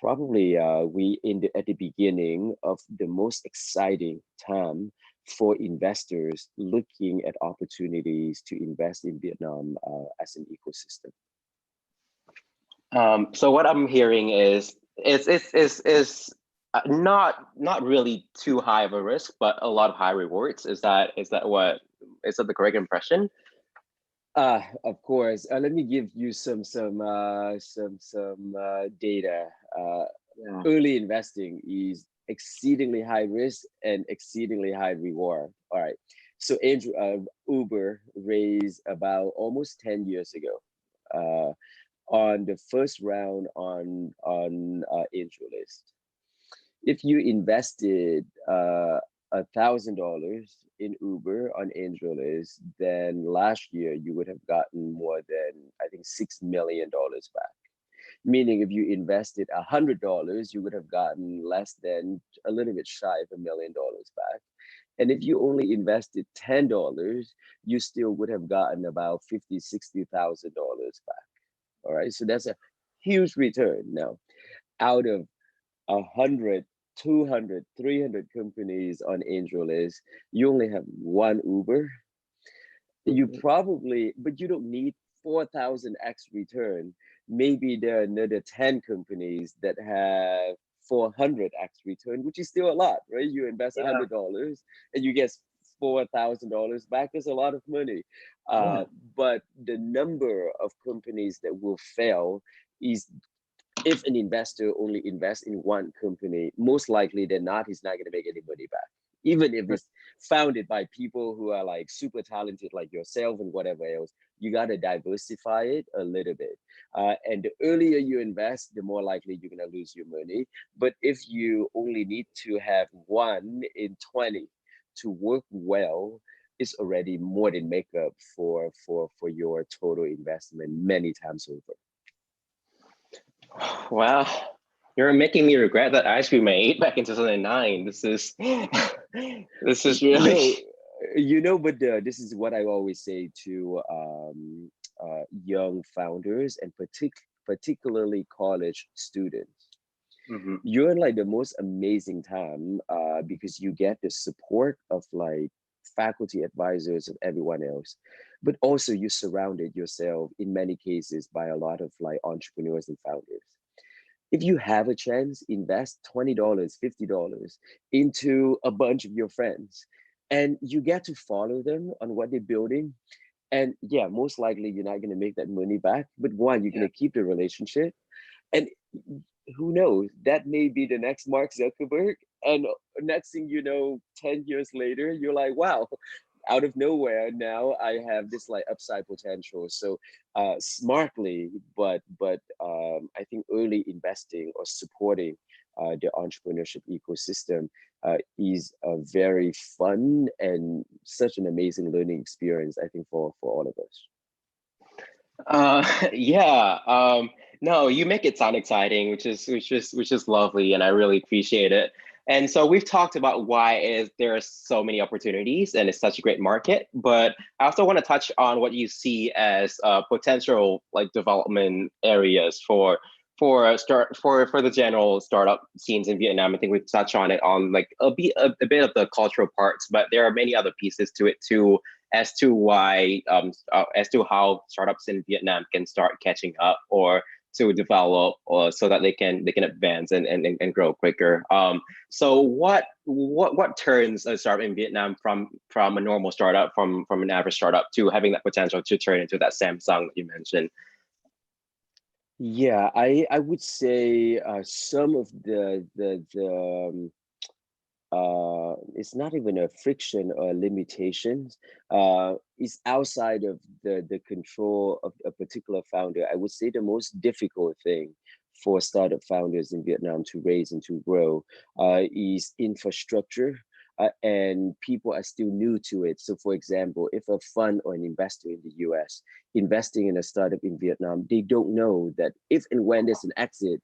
we in at the beginning of the most exciting time for investors looking at opportunities to invest in Vietnam as an ecosystem. So what I'm hearing is not really too high of a risk, but a lot of high rewards. Is that the correct impression? Of course. Let me give you some data. Early investing is exceedingly high risk and exceedingly high reward. All right. So Andrew, Uber raised about almost 10 years ago. On the first round on AngelList. If you invested $1,000 in Uber on AngelList, then last year you would have gotten more than I think $6 million back. Meaning, if you invested $100, you would have gotten less than a little bit shy of $1 million back. And if you only invested $10, you still would have gotten about $50,000, $60,000 back. All right, so that's a huge return. Now, out of 100, 200, 300 companies on AngelList, you only have one Uber. You probably, but you don't need 4,000x return. Maybe there are another 10 companies that have 400x return, which is still a lot, right? You invest $100 and you get $4,000 back. Is a lot of money. But the number of companies that will fail is if an investor only invests in one company, most likely than not, he's not going to make any money back. Even if it's founded by people who are like super talented like yourself and whatever else, you got to diversify it a little bit. And the earlier you invest, the more likely you're going to lose your money. But if you only need to have 1 in 20 to work well, it's already more than make up for your total investment many times over. Wow, you're making me regret that ice cream I ate back in 2009. This is really but this is what I always say to young founders and particularly college students. You're in like the most amazing time because you get the support of like faculty advisors and everyone else, but also you surrounded yourself in many cases by a lot of like entrepreneurs and founders. If you have a chance, invest $20, $50 into a bunch of your friends and you get to follow them on what they're building. And yeah, most likely you're not going to make that money back, but one, you're going to keep the relationship. And who knows, that may be the next Mark Zuckerberg. And next thing you know, 10 years later, you're like, wow, out of nowhere, now I have this like upside potential. So smartly, but I think early investing or supporting the entrepreneurship ecosystem is a very fun and such an amazing learning experience, I think, for all of us. No, you make it sound exciting, which is lovely, and I really appreciate it. And so we've talked about why there are so many opportunities and it's such a great market, but I also want to touch on what you see as potential like development areas for the general startup scenes in Vietnam. I think we've touched on it on like a bit of the cultural parts, but there are many other pieces to it too. as to why as to how startups in Vietnam can start catching up or to develop or so that they can advance and grow quicker. So what turns a startup in Vietnam from a normal startup, from an average startup to having that potential to turn into that Samsung that you mentioned? Yeah, I would say some of it's not even a friction or limitations. It's outside of the control of a particular founder. I would say the most difficult thing for startup founders in Vietnam to raise and to grow is infrastructure. And people are still new to it. So, for example, if a fund or an investor in the US investing in a startup in Vietnam, they don't know that if and when there's an exit,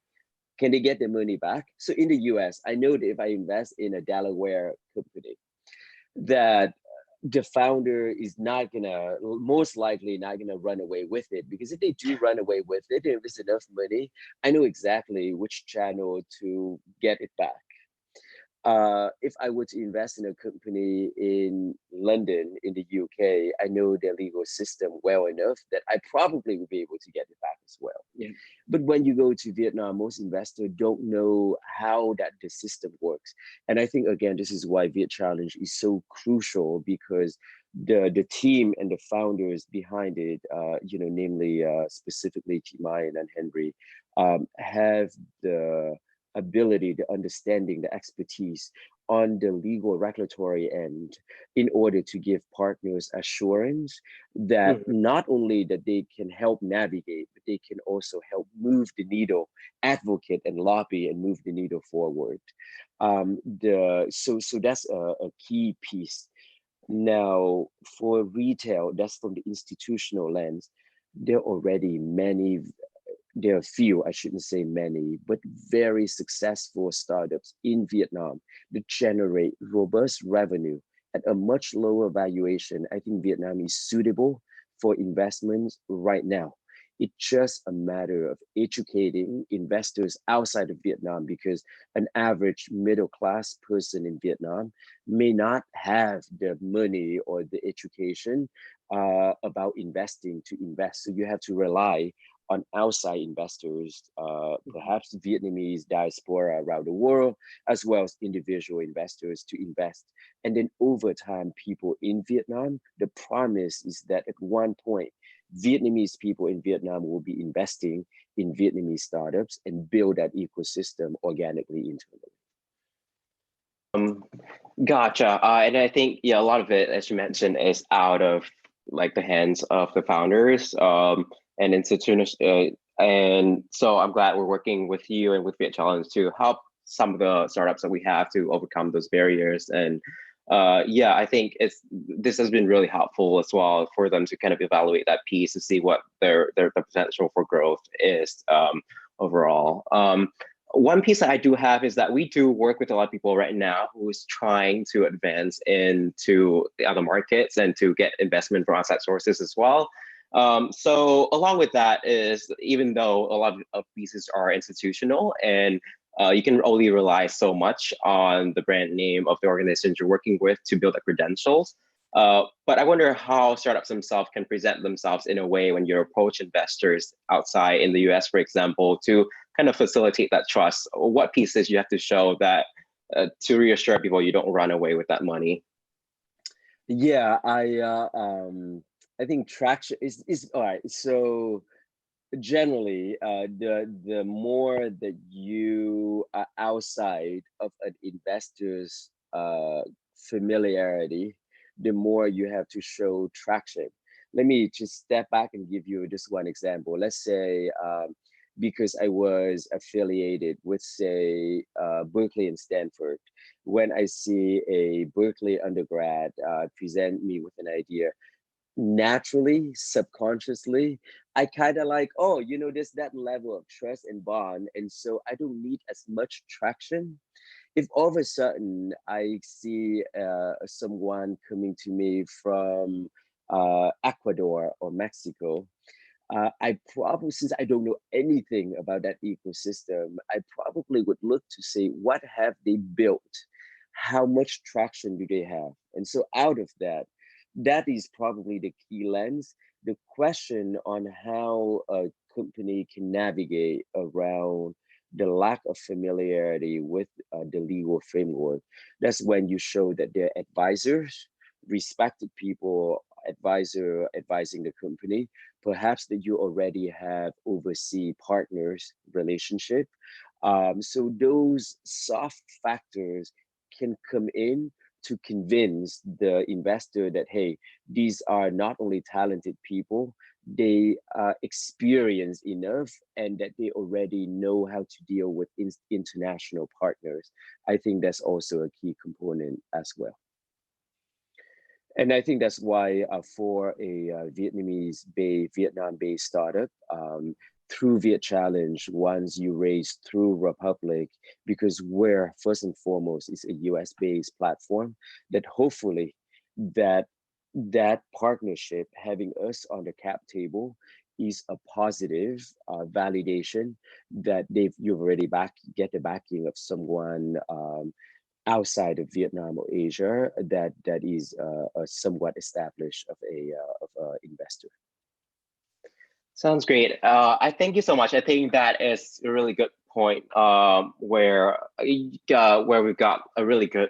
can they get their money back? So in the US, I know that if I invest in a Delaware company, that the founder is not gonna, most likely not gonna run away with it, because if they do run away with it, if there's enough money, I know exactly which channel to get it back. If I were to invest in a company in London, in the UK, I know their legal system well enough that I probably would be able to get it back as well. Yeah. But when you go to Vietnam, most investors don't know how that the system works. And I think, again, this is why Viet Challenge is so crucial, because the team and the founders behind it, namely specifically Timai and Henry, have the ability, the understanding, the expertise on the legal regulatory end in order to give partners assurance that Mhm. not only that they can help navigate, but they can also help move the needle, advocate and lobby and move the needle forward. So that's a key piece. Now, for retail, that's from the institutional lens. There are already many, there are few, I shouldn't say many, but very successful startups in Vietnam that generate robust revenue at a much lower valuation. I think Vietnam is suitable for investments right now. It's just a matter of educating investors outside of Vietnam, because an average middle class person in Vietnam may not have the money or the education about investing to invest. So you have to rely on outside investors, perhaps Vietnamese diaspora around the world, as well as individual investors to invest. And then over time, people in Vietnam, the promise is that at one point, Vietnamese people in Vietnam will be investing in Vietnamese startups and build that ecosystem organically internally. Gotcha. And I think, yeah, a lot of it, as you mentioned, is out of like the hands of the founders and institutions. And so I'm glad we're working with you and with Viet Challenge to help some of the startups that we have to overcome those barriers. And yeah, I think this has been really helpful as well for them to kind of evaluate that piece to see what their potential for growth is overall. One piece that I do have is that we do work with a lot of people right now who's trying to advance into the other markets and to get investment from outside sources as well. So along with that is, even though a lot of pieces are institutional and you can only rely so much on the brand name of the organizations you're working with to build the credentials. But I wonder how startups themselves can present themselves in a way when you approach investors outside in the US, for example, to kind of facilitate that trust. What pieces you have to show that to reassure people you don't run away with that money? Yeah, I think traction is all right. So generally, the more that you are outside of an investor's familiarity, the more you have to show traction. Let me just step back and give you just one example. Let's say because I was affiliated with, say, Berkeley and Stanford, when I see a Berkeley undergrad present me with an idea, naturally, subconsciously, I kind of like, oh, there's that level of trust and bond. And so I don't need as much traction. If all of a sudden I see someone coming to me from Ecuador or Mexico, I probably, since I don't know anything about that ecosystem, I probably would look to say, what have they built? How much traction do they have? And so out of that, that is probably the key lens. The question on how a company can navigate around the lack of familiarity with the legal framework, that's when you show that they're advisors, respected people, advising the company, perhaps that you already have oversee partners relationship. So those soft factors can come in to convince the investor that, hey, these are not only talented people, they are experienced enough and that they already know how to deal with international partners. I think that's also a key component as well. And I think that's why for a Vietnam-based startup, through Viet Challenge, once you raise through Republic, because we're first and foremost is a US-based platform, that hopefully that partnership, having us on the cap table, is a positive validation that you've already get the backing of someone outside of Vietnam or Asia that is a somewhat established of a investor. Sounds great. I thank you so much. I think that is a really good point where we've got a really good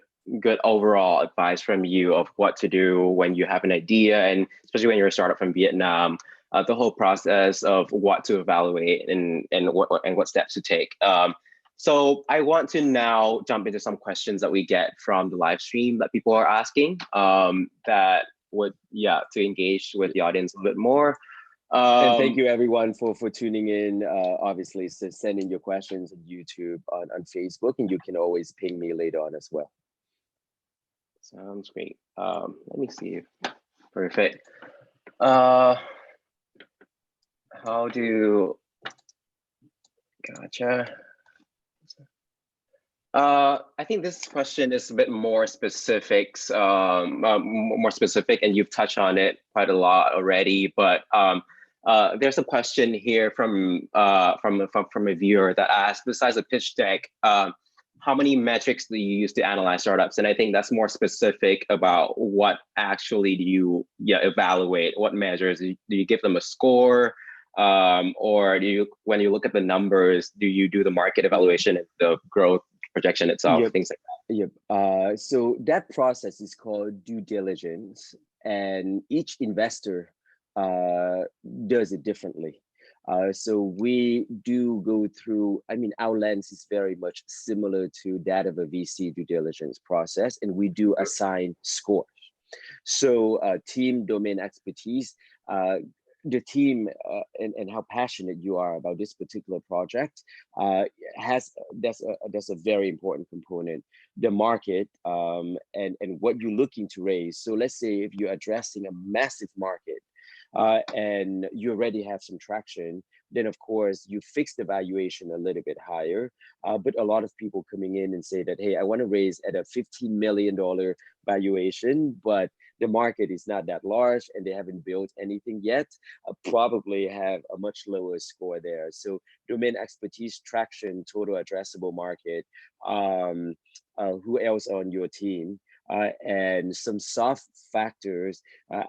overall advice from you of what to do when you have an idea, and especially when you're a startup from Vietnam, the whole process of what to evaluate and what steps to take. So I want to now jump into some questions that we get from the live stream that people are asking that would, to engage with the audience a bit more. And thank you everyone for tuning in. Obviously, so send in your questions on YouTube, on Facebook, and you can always ping me later on as well. Sounds great. Let me see. Perfect. Gotcha. I think this question is a bit more specific, and you've touched on it quite a lot already. But there's a question here from a viewer that asks, besides a pitch deck, how many metrics do you use to analyze startups? And I think that's more specific about what actually do you evaluate? What measures do you give them a score? Or do you, when you look at the numbers, do you do the market evaluation and the growth projection itself, things like that? Yep. So that process is called due diligence, and each investor does it differently. So we do go through, I mean, our lens is very much similar to that of a VC due diligence process, and we do assign scores. So team domain expertise, the team and how passionate you are about this particular project that's a very important component. The market and what you're looking to raise. So let's say if you're addressing a massive market and you already have some traction, then of course you fix the valuation a little bit higher. But a lot of people coming in and say that, hey, I want to raise at a $15 million valuation, but the market is not that large and they haven't built anything yet, probably have a much lower score there. So domain expertise, traction, total addressable market, who else on your team, and some soft factors,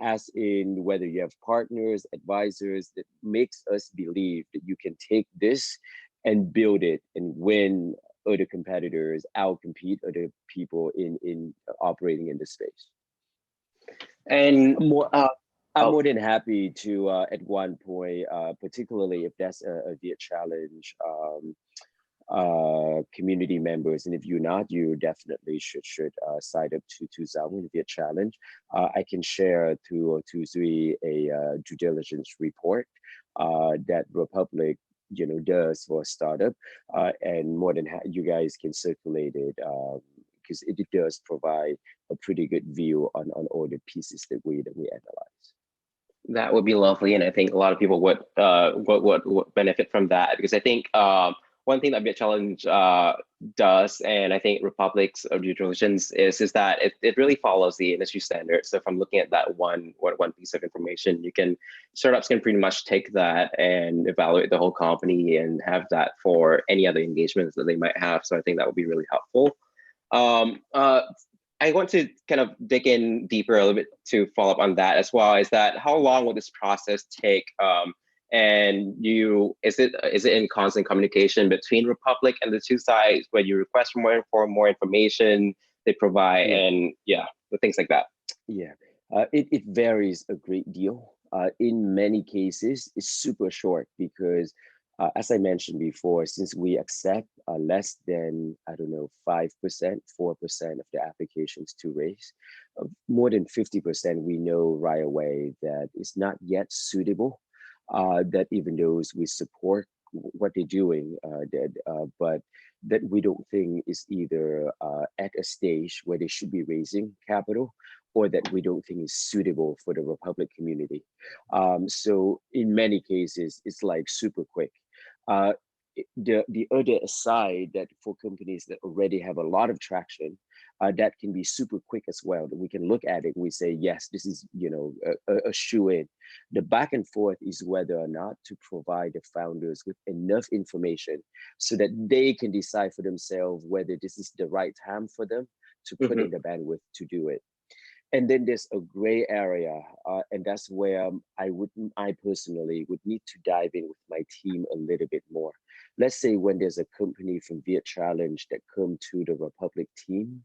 as in whether you have partners, advisors, that makes us believe that you can take this and build it and win other competitors, outcompete other people in operating in the space. And I'm more than happy to at one point, particularly if that's a Viet Challenge community members, and if you're not, you definitely should sign up to Zawin Viet Challenge. I can share to Zui a due diligence report that Republic does for a startup, and more than you guys can circulate it. Because it does provide a pretty good view on all the pieces that we analyze. That would be lovely, and I think a lot of people would benefit from that, because I think one thing that Viet Challenge does, and I think Republic's due diligence is that it really follows the industry standards. So if I'm looking at that one piece of information, startups can pretty much take that and evaluate the whole company and have that for any other engagements that they might have. So I think that would be really helpful. I want to kind of dig in deeper a little bit to follow up on that as well. Is that how long will this process take? And is it in constant communication between Republic and the two sides where you request for more information, they provide, Yeah. and the things like that? Yeah, it varies a great deal. In many cases, it's super short because, as I mentioned before, since we accept less than, I don't know, 5%, 4% of the applications to raise, more than 50%, we know right away that it's not yet suitable, that even those we support what they're doing, but that we don't think is either at a stage where they should be raising capital or that we don't think is suitable for the Republic community. So in many cases, it's like super quick. Uh, the other side that for companies that already have a lot of traction, that can be super quick as well. That we can look at it and we say, yes, this is a shoe in. The back and forth is whether or not to provide the founders with enough information so that they can decide for themselves whether this is the right time for them to put in the bandwidth to do it. And then there's a gray area, and that's where I personally would need to dive in with my team a little bit more. Let's say when there's a company from Viet Challenge that come to the Republic team,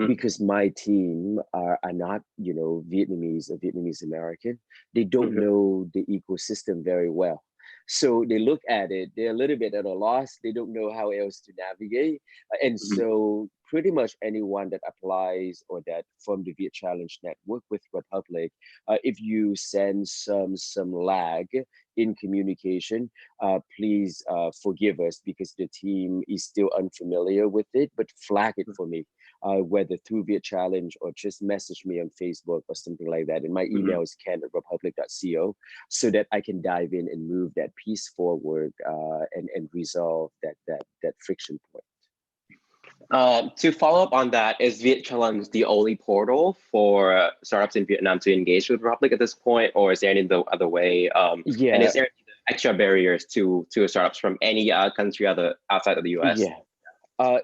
because my team are not, Vietnamese or Vietnamese American, they don't know the ecosystem very well. So they look at it, they're a little bit at a loss. They don't know how else to navigate. And so pretty much anyone that applies or that from the Viet Challenge network with Republic, if you send some lag in communication, please forgive us because the team is still unfamiliar with it, but flag it for me. Whether through Viet Challenge or just message me on Facebook or something like that. And my email is ken@republic.co so that I can dive in and move that piece forward and resolve that friction point. To follow up on that, is Viet Challenge the only portal for startups in Vietnam to engage with Republic at this point, or is there any other way? And Yeah, is there any extra barriers to startups from any country outside of the US? yeah.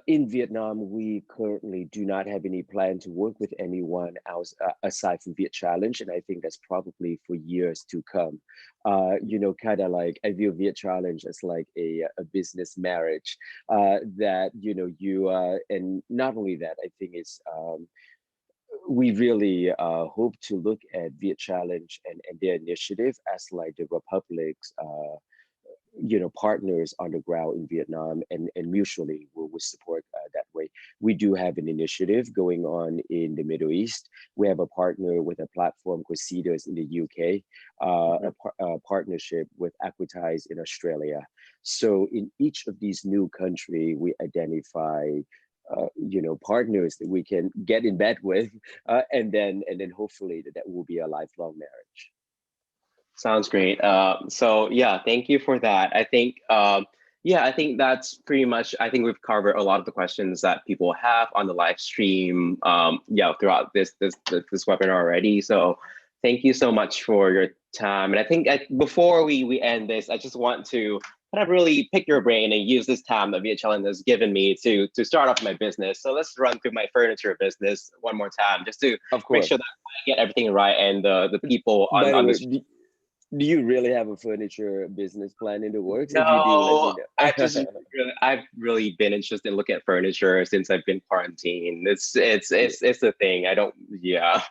In Vietnam, we currently do not have any plan to work with anyone else aside from Viet Challenge, and I think that's probably for years to come. Kind of like I view Viet Challenge as like a business marriage that and not only that, I think it's we really hope to look at Viet Challenge and their initiative as like the Republic's partners on the ground in Vietnam, and mutually will support that way. We do have an initiative going on in the Middle East. We have a partner with a platform called Cedars in the UK, a partnership with Equitize in Australia. So in each of these new countries, we identify partners that we can get in bed with, and then hopefully that will be a lifelong marriage. Sounds great. So yeah, thank you for that. I think I think that's pretty much. I think we've covered a lot of the questions that people have on the live stream. Throughout this webinar already. So thank you so much for your time. And I think before we end this, I just want to kind of really pick your brain and use this time that Viet Challenge has given me to start off my business. So let's run through my furniture business one more time, just to make sure that I get everything right and the people on the. Do you really have a furniture business plan in the works? No, If you do, let me know. I've really been interested in looking at furniture since I've been quarantined. It's a thing. I don't. Yeah.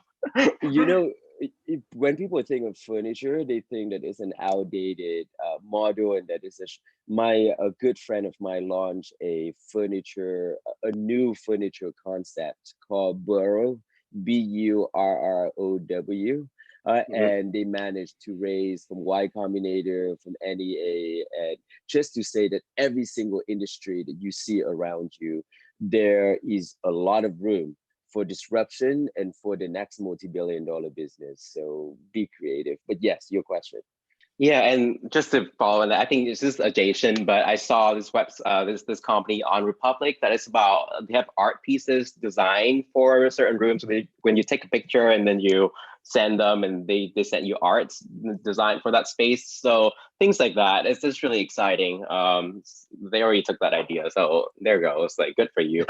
When people think of furniture, they think that it's an outdated model, and that is a good friend of mine launched a new furniture concept called Burrow, BURROW. And they managed to raise from Y Combinator, from NEA, and just to say that every single industry that you see around you, there is a lot of room for disruption and for the next multi-billion-dollar business. So be creative. But yes, your question. Yeah, and just to follow on that, I think this is adjacent, but I saw this this company on Republic that is about, they have art pieces designed for certain rooms. When you take a picture and then you send them and they send you arts designed for that space. So things like that. It's just really exciting. They already took that idea, so there goes. Like, good for you.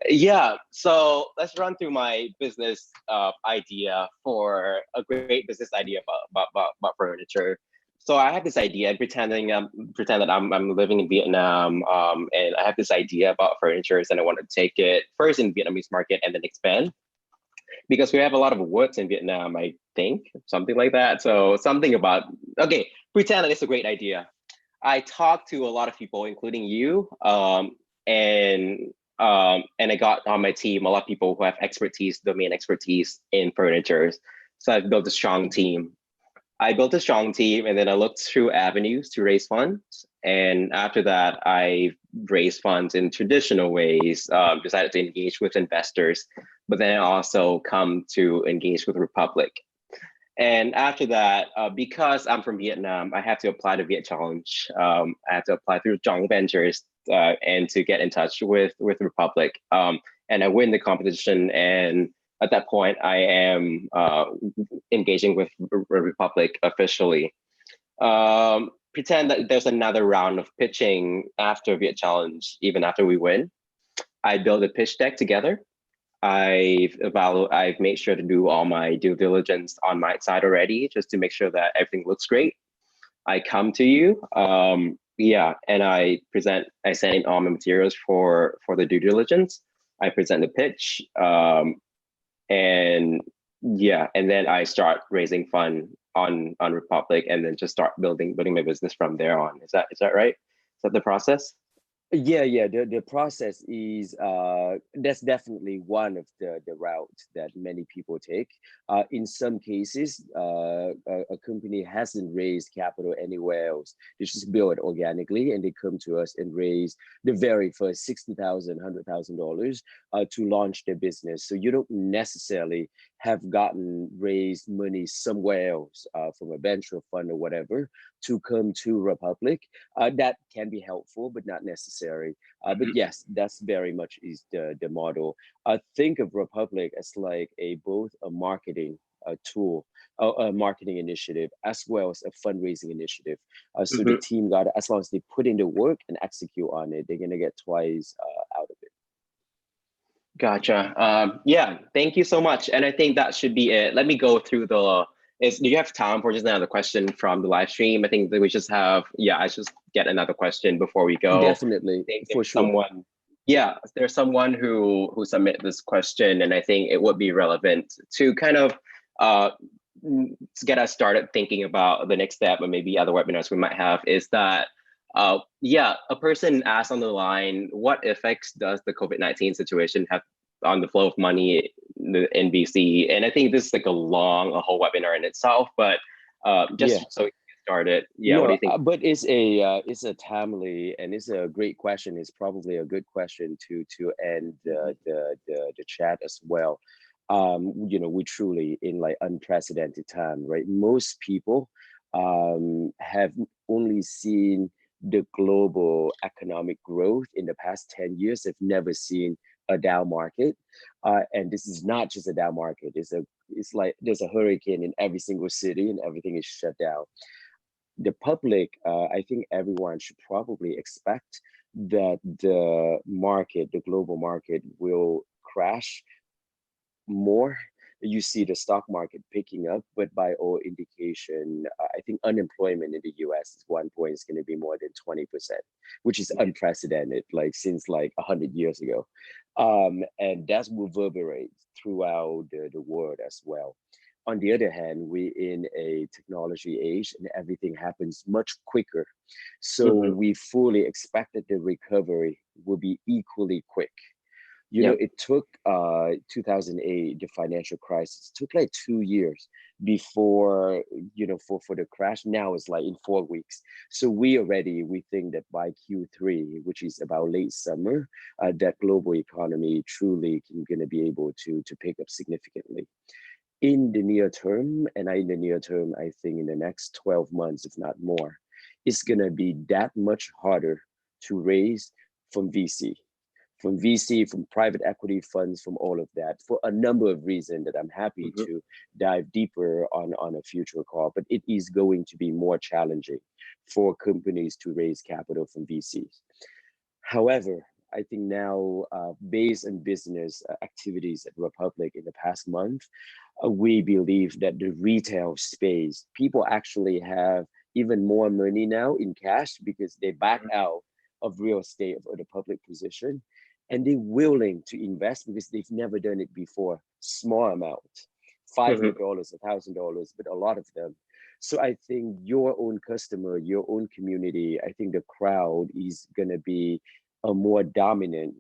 Yeah. So let's run through my business idea for a great business idea about furniture. So I have this idea, and pretend that I'm living in Vietnam, and I have this idea about furniture, and I want to take it first in Vietnamese market and then expand, because we have a lot of woods in Vietnam, I think, something like that. So something about, okay, pretend that it's a great idea. I talked to a lot of people, including you, and I got on my team a lot of people who have domain expertise in furniture. So I've built a strong team. And then I looked through avenues to raise funds. And after that, I raised funds in traditional ways, decided to engage with investors, but then I also come to engage with Republic. And after that, because I'm from Vietnam, I have to apply to Viet Challenge. I have to apply through Jong Ventures and to get in touch with Republic. And I win the competition, and at that point, I am engaging with Republic officially. Pretend that there's another round of pitching after Viet Challenge, even after we win. I build a pitch deck together. I've made sure to do all my due diligence on my side already, just to make sure that everything looks great. I come to you, and I send in all my materials for the due diligence. I present the pitch, and then I start raising fund on Republic, and then just start building my business from there on. Is that right? Is that the process? Yeah. The process is that's definitely one of the routes that many people take. In some cases, a company hasn't raised capital anywhere else. They just build it organically, and they come to us and raise the very first $60,000, $100,000 to launch their business. So you don't necessarily have raised money somewhere else from a venture fund or whatever to come to Republic. That can be helpful, but not necessary. But yes, that's very much is the model. Think of Republic as like both a marketing tool, a marketing initiative, as well as a fundraising initiative. So the team got, as long as they put in the work and execute on it, they're gonna get twice out of it. Gotcha. Yeah, thank you so much. And I think that should be it. Let me go through do you have time for just another question from the live stream? I think that we just have, I just get another question before we go. Definitely, for sure. There's someone who submitted this question, and I think it would be relevant to kind of get us started thinking about the next step, and maybe other webinars we might have, is that a person asked on the line, what effects does the COVID-19 situation have on the flow of money in VC? And I think this is like a whole webinar in itself, but so we can get started. What do you think? But it's a timely, and it's a great question. It's probably a good question to end the chat as well. We truly in like unprecedented time, right? Most people have only seen the global economic growth in the past 10 years. Have never seen a down market, and this is not just a down market. It's like there's a hurricane in every single city, and everything is shut down. The public, I think everyone should probably expect that the global market, will crash more. You see the stock market picking up, but by all indication, I think unemployment in the US at one point is going to be more than 20%, which is unprecedented, like since like 100 years ago. And that reverberates throughout the world as well. On the other hand, we're in a technology age, and everything happens much quicker. So we fully expect that the recovery will be equally quick. It took 2008, the financial crisis, took like 2 years before, for the crash. Now it's like in 4 weeks. So we think that by Q3, which is about late summer, that global economy truly going to be able to pick up significantly. In the near term, I think in the next 12 months, if not more, it's going to be that much harder to raise from VC, from VC, from private equity funds, from all of that, for a number of reasons that I'm happy Mhm. to dive deeper on a future call. But it is going to be more challenging for companies to raise capital from VCs. However, I think now, based on business activities at Republic in the past month, we believe that the retail space, people actually have even more money now in cash because they back Mhm. out of real estate of the public position, and they're willing to invest because they've never done it before. Small amount, Mhm. $500, $1,000, but a lot of them. So I think your own customer, your own community, I think the crowd is gonna be a more dominant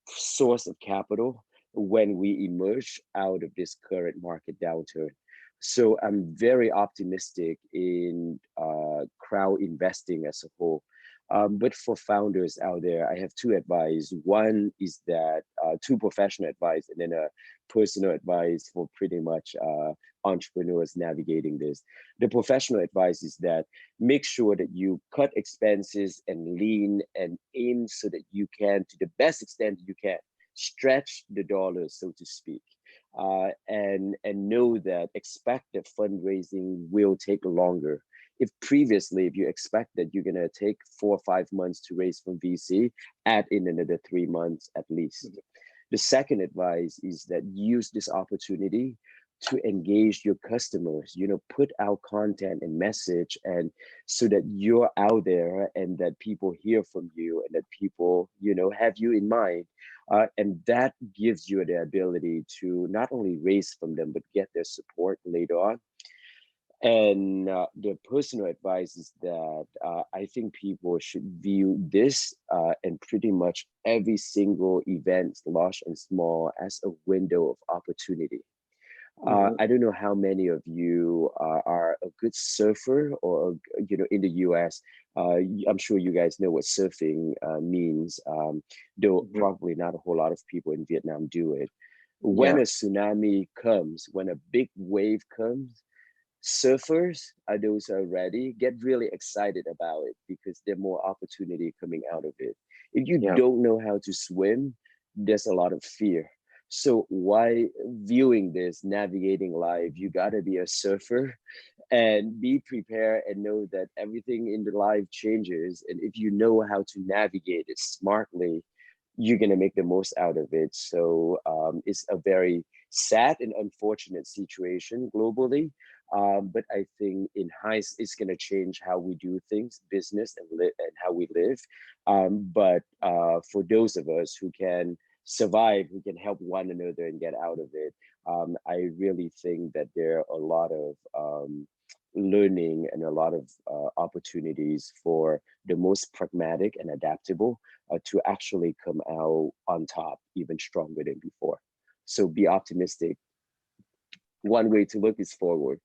source of capital when we emerge out of this current market downturn. So I'm very optimistic in crowd investing as a whole. But for founders out there, I have two advice. One is that two professional advice, and then a personal advice for pretty much entrepreneurs navigating this. The professional advice is that make sure that you cut expenses and lean and aim so that you can, to the best extent you can, stretch the dollars, so to speak. And know that expect that fundraising will take longer. If previously, if you expect that you're gonna take 4 or 5 months to raise from VC, add in another 3 months at least. The second advice is that use this opportunity to engage your customers, put out content and message, and so that you're out there and that people hear from you and that people, have you in mind. And that gives you the ability to not only raise from them, but get their support later on. And the personal advice is that I think people should view this and pretty much every single event, large and small, as a window of opportunity. Mhm. I don't know how many of you are a good surfer, or in the US. I'm sure you guys know what surfing means, though Mhm. probably not a whole lot of people in Vietnam do it. When Yeah. a tsunami comes, when a big wave comes, surfers are those who are ready, get really excited about it because there's more opportunity coming out of it. If you Yeah. don't know how to swim, there's a lot of fear. So why viewing this, navigating life, you gotta be a surfer and be prepared and know that everything in the life changes. And if you know how to navigate it smartly, you're going to make the most out of it. So it's a very sad and unfortunate situation globally. But I think in hindsight, it's going to change how we do things, business, and live, and how we live. But for those of us who can survive, who can help one another and get out of it, I really think that there are a lot of learning and a lot of opportunities for the most pragmatic and adaptable to actually come out on top even stronger than before. So be optimistic. One way to look is forward.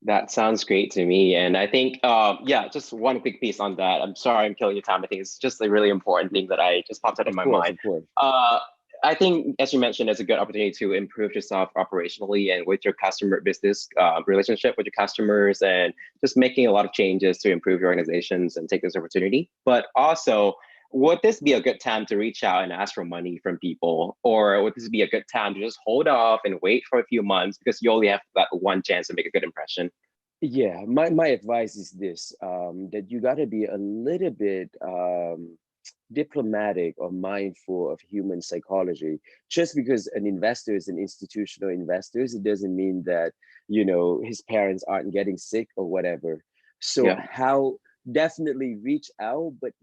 That sounds great to me. And I think, yeah, just one quick piece on that. I'm sorry I'm killing your time. I think it's just a really important thing that I just popped out in Of my course, mind. of course. I think, as you mentioned, it's a good opportunity to improve yourself operationally and with your customer business relationship with your customers, and just making a lot of changes to improve your organizations and take this opportunity. But also, would this be a good time to reach out and ask for money from people? Or would this be a good time to just hold off and wait for a few months because you only have that one chance to make a good impression? Yeah, my advice is this, that you got to be a little bit diplomatic or mindful of human psychology. Just because an investor is an institutional investor, it doesn't mean that, his parents aren't getting sick or whatever. So Yeah. how definitely reach out, but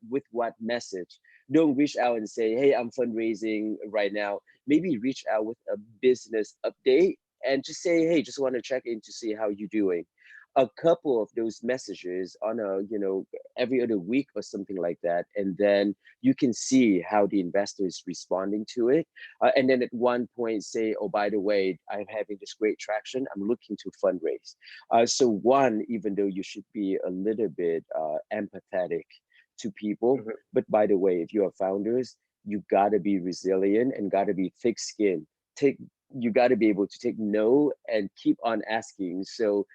with what message? Don't reach out and say, hey, I'm fundraising right now. Maybe reach out with a business update and just say, hey, just want to check in to see how you're doing. A couple of those messages on a, every other week or something like that, and then you can see how the investor is responding to it. And then at one point say, oh, by the way, I'm having this great traction, I'm looking to fundraise. So one, even though you should be a little bit empathetic to people, Mhm. but by the way, if you are founders, you got to be resilient and got to be thick skinned. Take You got to be able to take no and keep on asking. So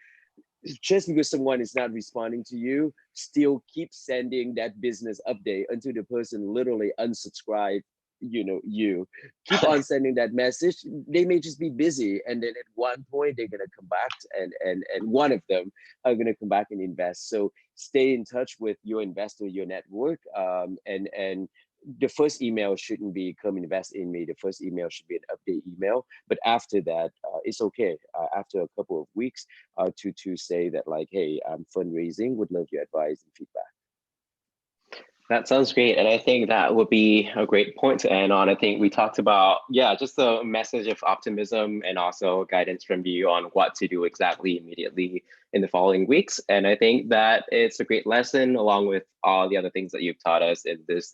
just because someone is not responding to you, still keep sending that business update until the person literally unsubscribe. You keep on sending that message. They may just be busy, and then at one point they're gonna come back, and one of them are gonna come back and invest. So stay in touch with your investor, your network, and the first email shouldn't be "come invest in me." The first email should be an update email. But after that, it's okay. After a couple of weeks, to say that like, hey, I'm fundraising, would love your advice and feedback. That sounds great. And I think that would be a great point to end on. I think we talked about, yeah, just a message of optimism and also guidance from you on what to do exactly immediately in the following weeks. And I think that it's a great lesson along with all the other things that you've taught us in this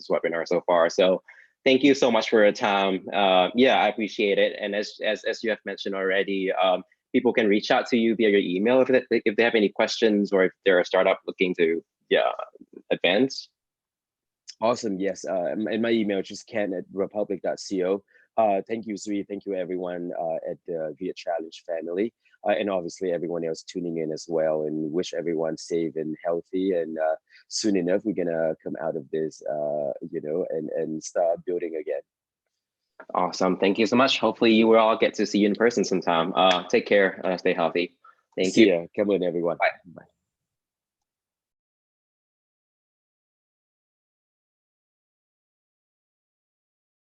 webinar so far. So thank you so much for your time. Yeah, I appreciate it. And as you have mentioned already, people can reach out to you via your email if they have any questions or if they're a startup looking to, yeah, advance. Awesome. Yes. And my email is just ken@republic.co. Thank you, Zui. Thank you, everyone at the Viet Challenge family. And obviously everyone else tuning in as well, and wish everyone safe and healthy. And soon enough, we're going to come out of this, and start building again. Awesome. Thank you so much. Hopefully you will all get to see you in person sometime. Take care. Stay healthy. Thank you. See ya. Come on, everyone. Bye. Bye.